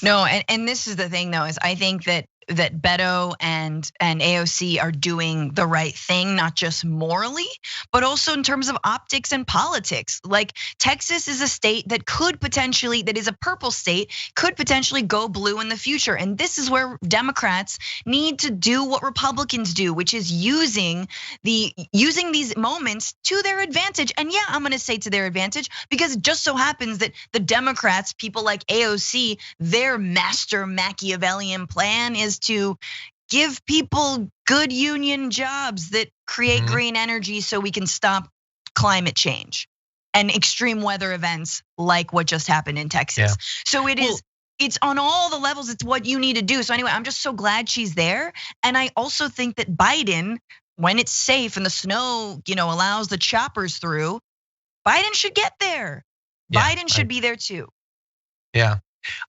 No, and this is the thing though, is I think that Beto and AOC are doing the right thing, not just morally, but also in terms of optics and politics. Like Texas is a state that could potentially, that is a purple state, could potentially go blue in the future. And this is where Democrats need to do what Republicans do, which is using these moments to their advantage. And yeah, I'm gonna say to their advantage, because it just so happens that the Democrats, people like AOC, their master Machiavellian plan is to give people good union jobs that create green energy so we can stop climate change and extreme weather events like what just happened in Texas. Yeah. So it's on all the levels, it's what you need to do. So anyway, I'm just so glad she's there. And I also think that Biden, when it's safe and the snow, allows the choppers through, Biden should get there. Yeah, Biden should be there too. Yeah,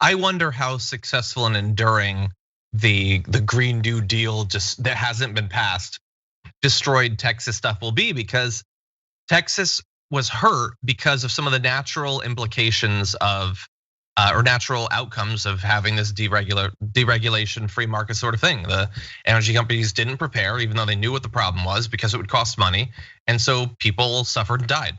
I wonder how successful and enduring the Green New Deal just that hasn't been passed, destroyed Texas stuff will be, because Texas was hurt because of some of the natural implications of or natural outcomes of having this deregulation, free market sort of thing. The energy companies didn't prepare, even though they knew what the problem was, because it would cost money, and so people suffered and died.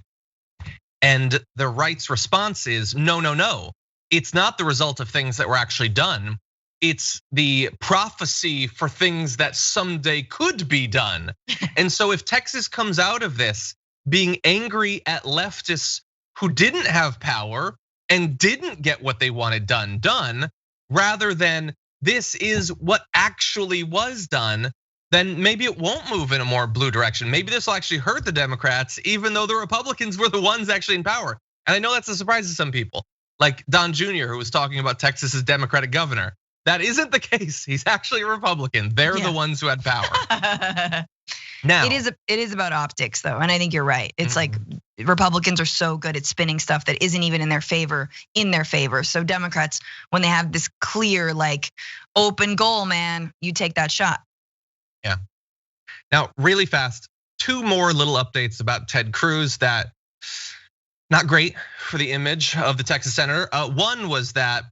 And the right's response is no, no, no. It's not the result of things that were actually done. It's the prophecy for things that someday could be done. And so if Texas comes out of this being angry at leftists who didn't have power and didn't get what they wanted done, rather than this is what actually was done, then maybe it won't move in a more blue direction. Maybe this will actually hurt the Democrats, even though the Republicans were the ones actually in power. And I know that's a surprise to some people, like Don Jr., who was talking about Texas's Democratic governor. That isn't the case. He's actually a Republican. They're the ones who had power. Now, it is about optics though, and I think you're right. It's like Republicans are so good at spinning stuff that isn't even in their favor. So Democrats, when they have this clear, like, open goal, man, you take that shot. Yeah. Now, really fast, 2 more little updates about Ted Cruz that not great for the image of the Texas senator. One was that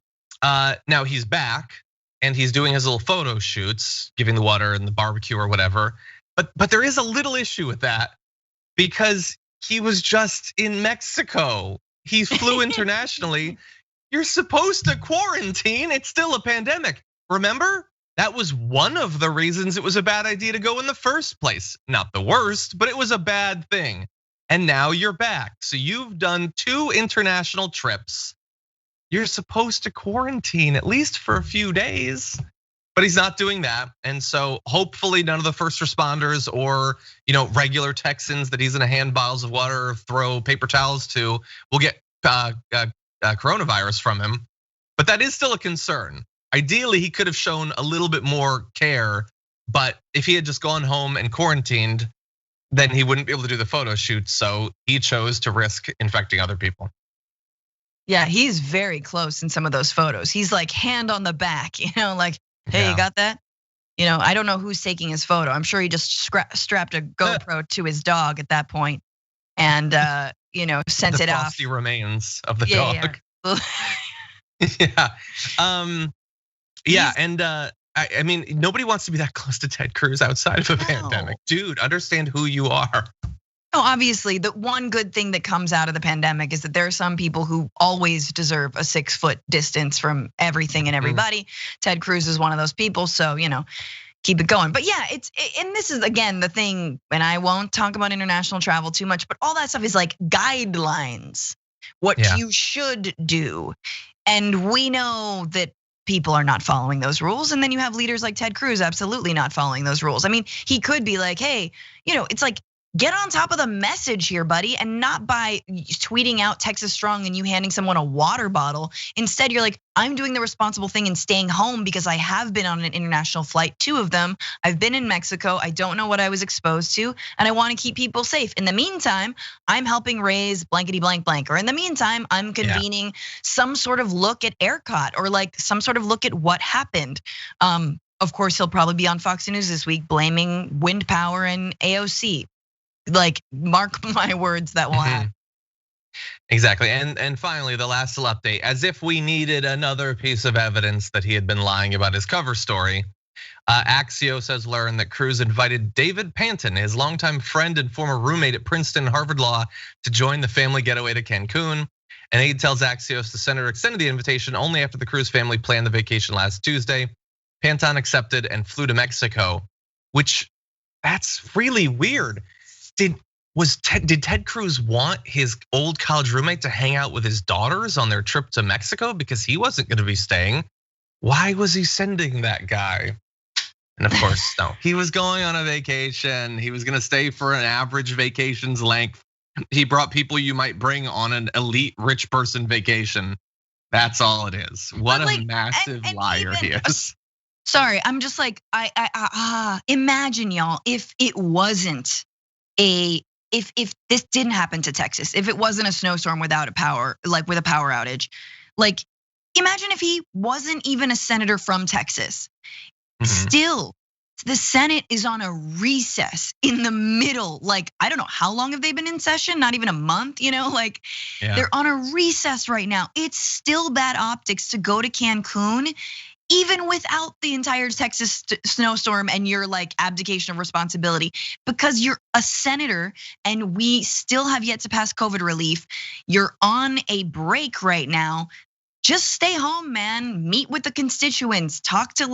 now he's back and he's doing his little photo shoots, giving the water and the barbecue or whatever. But there is a little issue with that because he was just in Mexico. He flew internationally. You're supposed to quarantine. It's still a pandemic. Remember? That was one of the reasons it was a bad idea to go in the first place. Not the worst, but it was a bad thing. And now you're back. So you've done 2 international trips. You're supposed to quarantine at least for a few days, but he's not doing that. And so hopefully none of the first responders or regular Texans that he's gonna hand bottles of water or throw paper towels to will get coronavirus from him. But that is still a concern. Ideally, he could have shown a little bit more care, but if he had just gone home and quarantined, then he wouldn't be able to do the photo shoot. So he chose to risk infecting other people. Yeah, he's very close in some of those photos. He's like hand on the back, like, hey, you got that? I don't know who's taking his photo. I'm sure he just strapped a GoPro to his dog at that point and sent it off. The remains of the dog. Yeah, and I mean, nobody wants to be that close to Ted Cruz outside of a pandemic. Dude, understand who you are. No, obviously, the one good thing that comes out of the pandemic is that there are some people who always deserve a 6-foot distance from everything and everybody. Ted Cruz is one of those people, so keep it going. But yeah, and this is again the thing, and I won't talk about international travel too much, but all that stuff is like guidelines, what you should do. And we know that people are not following those rules. And then you have leaders like Ted Cruz absolutely not following those rules. I mean, he could be like, hey, it's like, get on top of the message here, buddy, and not by tweeting out Texas Strong and you handing someone a water bottle. Instead, you're like, I'm doing the responsible thing and staying home because I have been on an international flight, 2 of them. I've been in Mexico. I don't know what I was exposed to, and I want to keep people safe. In the meantime, I'm helping raise blankety blank blank. Or in the meantime, I'm convening some sort of look at ERCOT or like some sort of look at what happened. Of course, he'll probably be on Fox News this week blaming wind power and AOC. Like, mark my words, that will happen. Exactly, and finally, the last little update. As if we needed another piece of evidence that he had been lying about his cover story. Axios has learned that Cruz invited David Panton, his longtime friend and former roommate at Princeton Harvard Law, to join the family getaway to Cancun. An aide tells Axios the senator extended the invitation only after the Cruz family planned the vacation last Tuesday. Panton accepted and flew to Mexico, which that's really weird. Did Ted Cruz want his old college roommate to hang out with his daughters on their trip to Mexico because he wasn't going to be staying? Why was he sending that guy? And of course, no, he was going on a vacation. He was going to stay for an average vacation's length. He brought people you might bring on an elite rich person vacation. That's all it is. What a massive liar he is. Sorry, I'm just like, imagine y'all if it wasn't if this didn't happen to Texas, if it wasn't a snowstorm without a power, like with a power outage, like imagine if he wasn't even a senator from Texas. Still, The Senate is on a recess in the middle. Like, I don't know, how long have they been in session? Not even a month, like they're on a recess right now. It's still bad optics to go to Cancun, even without the entire Texas snowstorm and your like abdication of responsibility, because you're a senator and we still have yet to pass COVID relief. You're on a break right now. Just stay home, man. Meet with the constituents, talk to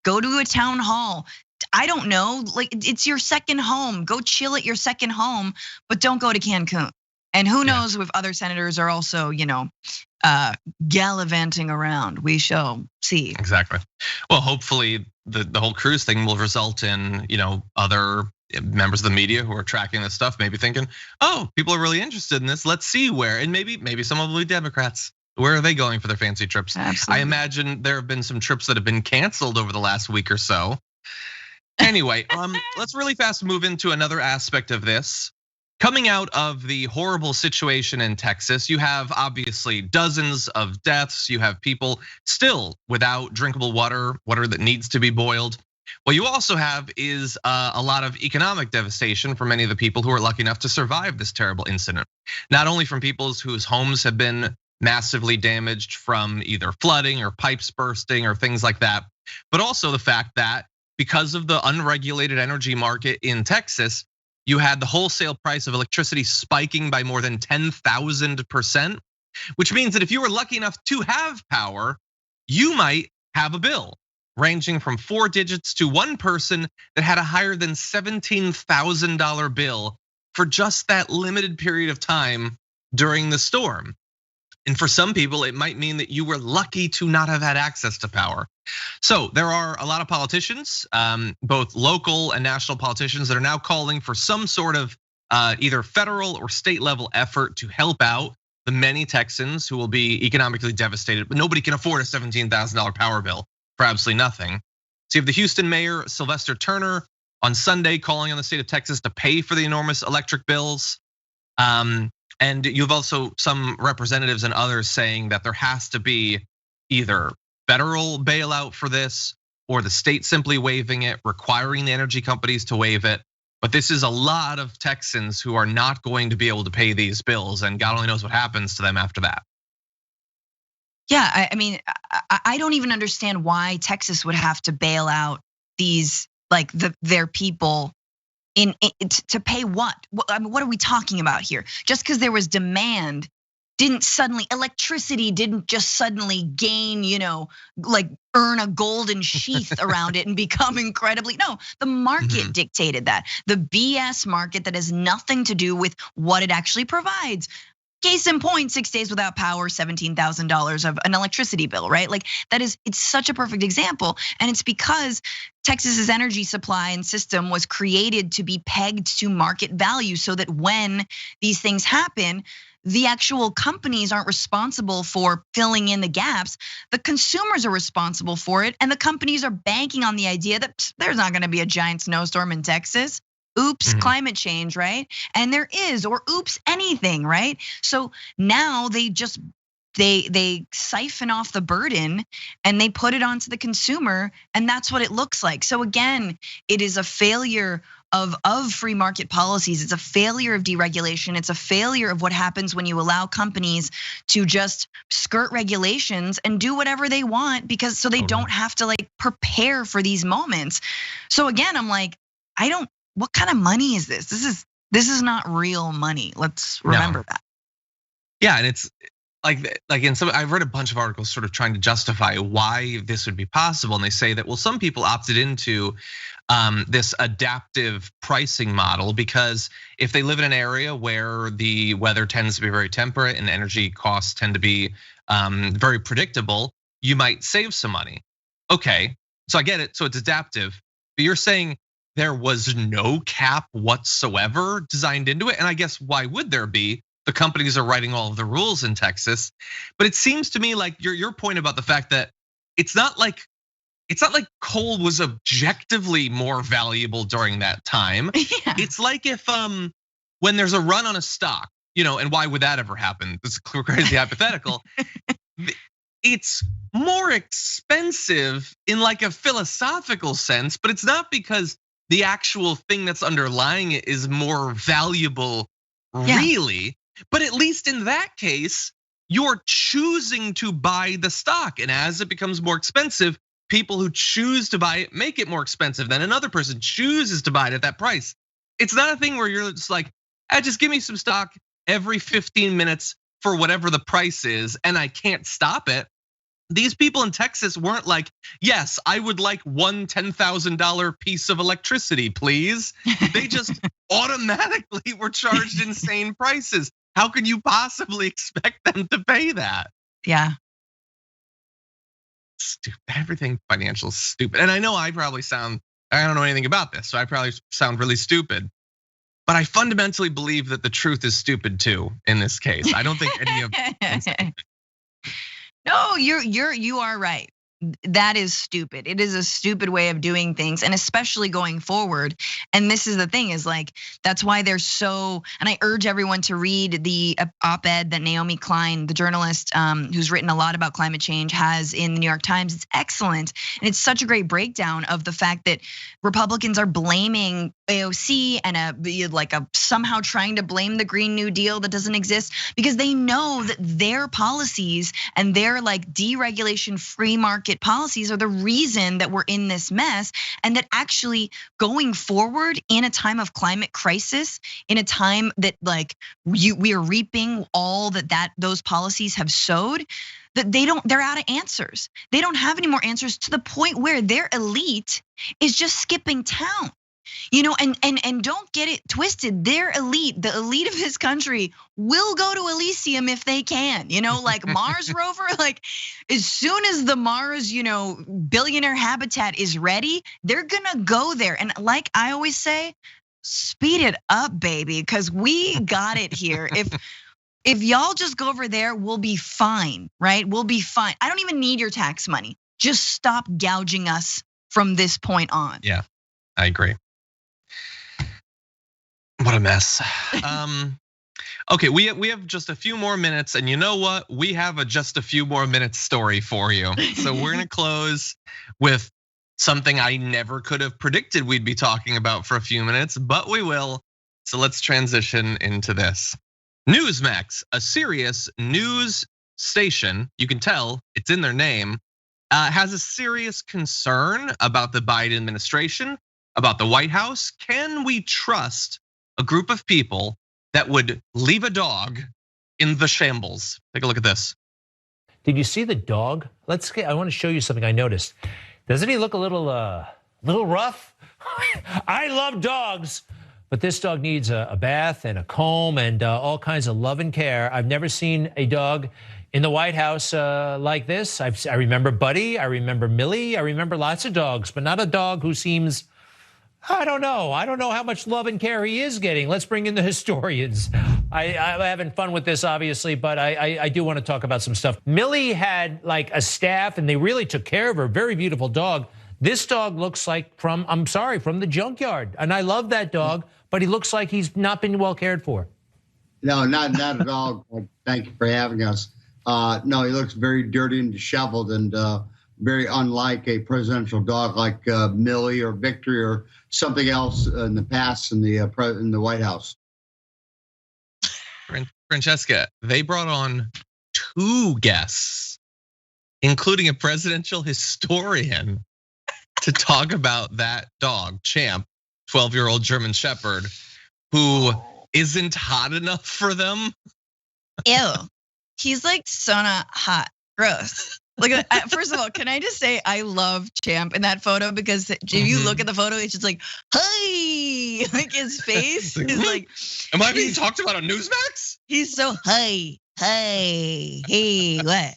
go to a town hall. I don't know, it's your second home. Go chill at your second home, but don't go to Cancun. And who knows if other senators are also, gallivanting around. We shall see. Exactly. Well, hopefully the whole cruise thing will result in, other members of the media who are tracking this stuff, maybe thinking, oh, people are really interested in this. Let's see where, and maybe some of them will be Democrats. Where are they going for their fancy trips? Absolutely. I imagine there have been some trips that have been canceled over the last week or so. Anyway, let's really fast move into another aspect of this. Coming out of the horrible situation in Texas, you have obviously dozens of deaths. You have people still without drinkable water that needs to be boiled. What you also have is a lot of economic devastation for many of the people who are lucky enough to survive this terrible incident. Not only from people whose homes have been massively damaged from either flooding or pipes bursting or things like that, but also the fact that because of the unregulated energy market in Texas, you had the wholesale price of electricity spiking by more than 10,000%, which means that if you were lucky enough to have power, you might have a bill ranging from 4 digits to one person that had a higher than $17,000 bill for just that limited period of time during the storm. And for some people, it might mean that you were lucky to not have had access to power. So there are a lot of politicians, both local and national politicians, that are now calling for some sort of either federal or state level effort to help out the many Texans who will be economically devastated, but nobody can afford a $17,000 power bill for absolutely nothing. So you have the Houston mayor, Sylvester Turner, on Sunday calling on the state of Texas to pay for the enormous electric bills. And you've also some representatives and others saying that there has to be either federal bailout for this or the state simply waiving it, requiring the energy companies to waive it. But this is a lot of Texans who are not going to be able to pay these bills, and God only knows what happens to them after that. Yeah, I mean, I don't even understand why Texas would have to bail out these their people. To pay what? I mean, what are we talking about here? Just because there was demand, electricity didn't just suddenly gain, earn a golden sheath around it and become incredibly, no, the market dictated that. The BS market that has nothing to do with what it actually provides. Case in point, 6 days without power, $17,000 of an electricity bill, right? It's such a perfect example. And it's because Texas's energy supply and system was created to be pegged to market value so that when these things happen, the actual companies aren't responsible for filling in the gaps. The consumers are responsible for it. And the companies are banking on the idea that there's not gonna be a giant snowstorm in Texas. Oops, climate change, right? And there is, or oops, anything, right? So now they siphon off the burden and they put it onto the consumer, and that's what it looks like. So again, it is a failure of free market policies. It's a failure of deregulation. It's a failure of what happens when you allow companies to just skirt regulations and do whatever they want because so they don't have to prepare for these moments. So again, I'm what kind of money is this? This is not real money. Let's remember that. Yeah, and it's I've read a bunch of articles sort of trying to justify why this would be possible, and they say that some people opted into this adaptive pricing model because if they live in an area where the weather tends to be very temperate and energy costs tend to be very predictable, you might save some money. Okay, so I get it. So it's adaptive, but you're saying there was no cap whatsoever designed into it. And I guess why would there be? The companies are writing all of the rules in Texas. But it seems to me like your point about the fact that it's not like coal was objectively more valuable during that time. Yeah. It's like if when there's a run on a stock, and why would that ever happen? It's a crazy hypothetical. it's more expensive in like a philosophical sense, but it's not because the actual thing that's underlying it is more valuable, really. But at least in that case, you're choosing to buy the stock. And as it becomes more expensive, people who choose to buy it make it more expensive. Then another person chooses to buy it at that price. It's not a thing where you're just like, just give me some stock every 15 minutes for whatever the price is, and I can't stop it. These people in Texas weren't like, yes, I would like one $10,000 piece of electricity, please. They just automatically were charged insane prices. How can you possibly expect them to pay that? Yeah. Stupid. Everything financial is stupid. And I know I probably sound, I don't know anything about this, so I probably sound really stupid. But I fundamentally believe that the truth is stupid too in this case. I don't think any of No, you are right. That is stupid. It is a stupid way of doing things, and especially going forward. And this is the thing, is like, that's why they're so, and I urge everyone to read the op-ed that Naomi Klein, the journalist who's written a lot about climate change, has in the New York Times. It's excellent. And it's such a great breakdown of the fact that Republicans are blaming AOC and somehow trying to blame the Green New Deal that doesn't exist, because they know that their policies and their like deregulation free market policies are the reason that we're in this mess. And that actually going forward in a time of climate crisis, in a time that like we are reaping all that those policies have sowed, that they're out of answers. They don't have any more answers, to the point where their elite is just skipping town. And don't get it twisted. Their elite, the elite of this country, will go to Elysium if they can. Like Mars rover, like as soon as the Mars, billionaire habitat is ready, they're gonna go there. And like I always say, speed it up, baby, because we got it here. If y'all just go over there, we'll be fine, right? We'll be fine. I don't even need your tax money. Just stop gouging us from this point on. Yeah, I agree. What a mess. Okay, we have just a few more minutes, and you know what? We have a just a few more minutes story for you. So we're gonna close with something I never could have predicted we'd be talking about for a few minutes, but we will. So let's transition into this. Newsmax, a serious news station, you can tell it's in their name, has a serious concern about the Biden administration, about the White House. Can we trust a group of people that would leave a dog in the shambles? Take a look at this. Did you see the dog? I want to show you something I noticed. Doesn't he look a little rough? I love dogs, but this dog needs a bath and a comb and all kinds of love and care. I've never seen a dog in the White House like this. I remember Buddy, I remember Millie, I remember lots of dogs, but not a dog who seems, I don't know how much love and care he is getting. Let's bring in the historians. I'm having fun with this, obviously, but I do want to talk about some stuff. Millie had like a staff, and they really took care of her. Very beautiful dog. This dog looks like from the junkyard, and I love that dog, but he looks like he's not been well cared for. No, not at all. Thank you for having us. No, he looks very dirty and disheveled, and very unlike a presidential dog like Millie or Victory or something else in the past in the White House. Francesca, they brought on 2 guests, including a presidential historian, to talk about that dog, Champ, 12-year-old German Shepherd, who isn't hot enough for them. Ew, he's like so not hot, gross. Like, first of all, can I just say I love Champ in that photo, because if you look at the photo, it's just like, hey, like his face is like. Am I being talked about on Newsmax? He's so hey, what?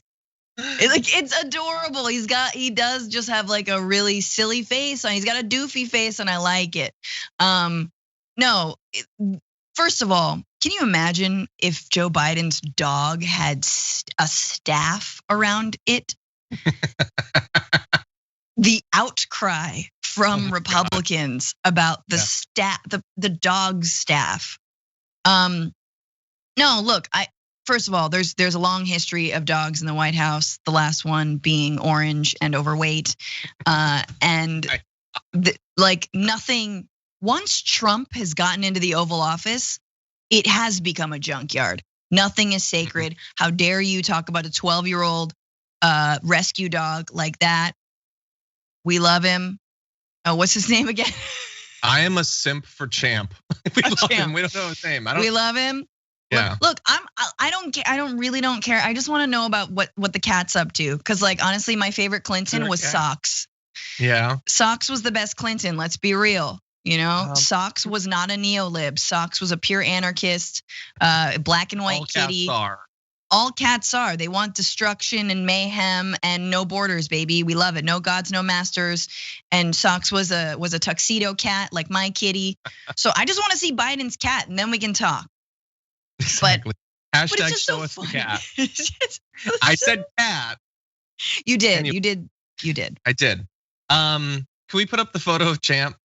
It's adorable. He does just have like a really silly face on. He's got a doofy face, and I like it. No, first of all, can you imagine if Joe Biden's dog had a staff around it? The outcry from Republicans about the staff, the dog staff. No, look, first of all, there's a long history of dogs in the White House. The last one being orange and overweight, and like nothing. Once Trump has gotten into the Oval Office, it has become a junkyard. Nothing is sacred. How dare you talk about a 12-year-old rescue dog like that? We love him. Oh, what's his name again? I am a simp for Champ. We love him. We don't know his name. We love him. Yeah. Look, I don't care. I really don't care. I just want to know about what the cat's up to. Cause like honestly, my favorite Clinton was Socks. Yeah. Socks was the best Clinton. Let's be real. You know, Socks was not a neo-lib. Socks was a pure anarchist, black and white kitty. All cats are. They want destruction and mayhem and no borders, baby. We love it. No gods, no masters. And Socks was a tuxedo cat like my kitty. So I just want to see Biden's cat, and then we can talk. Exactly. But Hashtag it's just show so us the funny. cat. I said cat. You did. You did. I did. Can we put up the photo of Champ?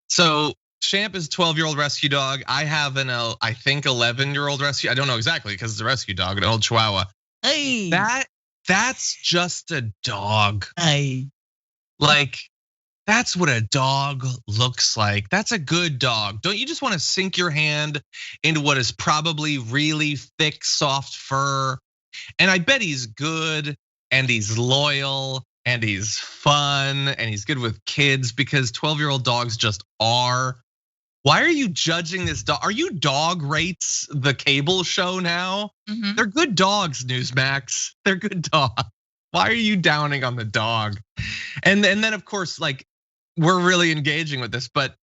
So Champ is a 12-year-old rescue dog. I have I think 11-year-old rescue. I don't know exactly because it's a rescue dog, an old Chihuahua. Hey. That's just a dog. Hey. Like, that's what a dog looks like. That's a good dog. Don't you just want to sink your hand into what is probably really thick, soft fur? And I bet he's good and he's loyal and he's fun and he's good with kids because 12-year-old dogs just are. Why are you judging this dog? Are you Dog Rates, the cable show now? Mm-hmm. They're good dogs, Newsmax. They're good dogs. Why are you downing on the dog? And then of course, like, we're really engaging with this, but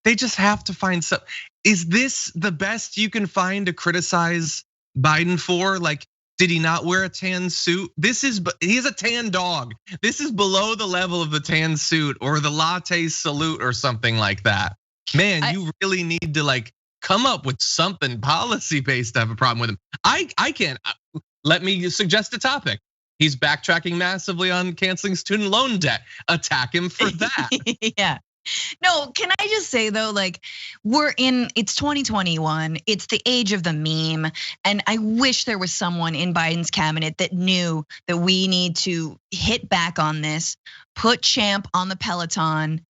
they just have to find some. Is this the best you can find to criticize Biden for? Like, did he not wear a tan suit? He's a tan dog. This is below the level of the tan suit or the latte salute or something like that. Man, you really need to like come up with something policy based to have a problem with him. I can't. Let me suggest a topic. He's backtracking massively on canceling student loan debt. Attack him for that. Yeah. No, can I just say though, like it's 2021, it's the age of the meme. And I wish there was someone in Biden's cabinet that knew that we need to hit back on this, put Champ on the Peloton,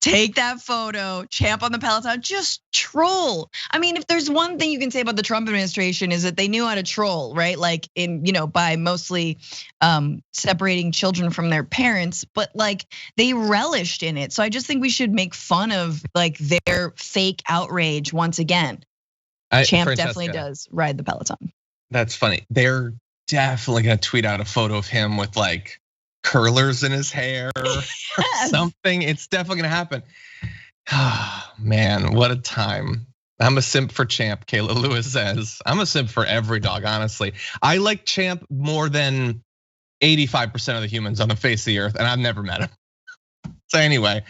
take that photo, Champ on the Peloton, just troll. I mean, if there's one thing you can say about the Trump administration is that they knew how to troll, right? Like by mostly separating children from their parents, but like they relished in it. So I just think we should make fun of like their fake outrage once again. Champ definitely does ride the Peloton. That's funny. They're definitely gonna tweet out a photo of him with like curlers in his hair or something. It's definitely gonna happen. Man, what a time. I'm a simp for Champ, Kayla Lewis says. I'm a simp for every dog, honestly. I like Champ more than 85% of the humans on the face of the earth, and I've never met him. So anyway,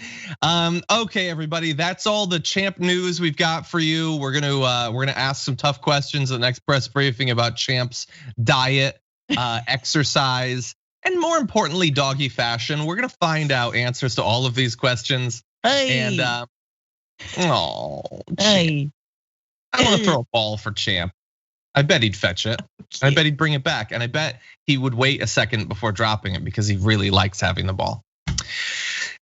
okay, everybody, that's all the Champ news we've got for you. We're gonna ask some tough questions at the next press briefing about Champ's diet, exercise, and more importantly, doggy fashion. We're gonna find out answers to all of these questions. Hey. And hey. I want to throw a ball for Champ. I bet he'd fetch it. I bet he'd bring it back. And I bet he would wait a second before dropping it because he really likes having the ball.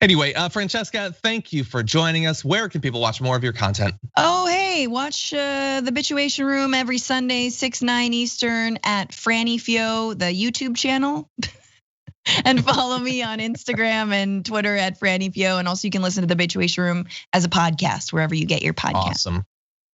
Anyway, Francesca, thank you for joining us. Where can people watch more of your content? Oh, hey, watch the Bitchuation Room every Sunday, 6-9 Eastern at Franny Fio, the YouTube channel. And follow me on Instagram and Twitter at Franny Fio. And also you can listen to the Bitchuation Room as a podcast, wherever you get your podcast.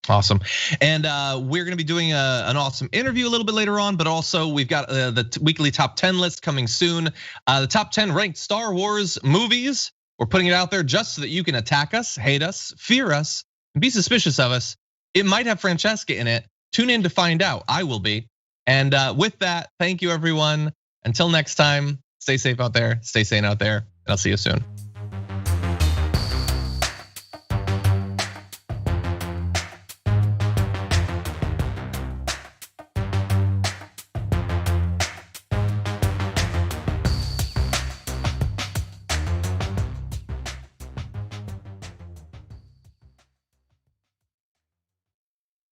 Awesome. And we're gonna be doing an awesome interview a little bit later on, but also we've got the weekly top 10 list coming soon. The top 10 ranked Star Wars movies. We're putting it out there just so that you can attack us, hate us, fear us, and be suspicious of us. It might have Francesca in it. Tune in to find out. I will be. And with that, thank you everyone. Until next time, stay safe out there, stay sane out there, and I'll see you soon.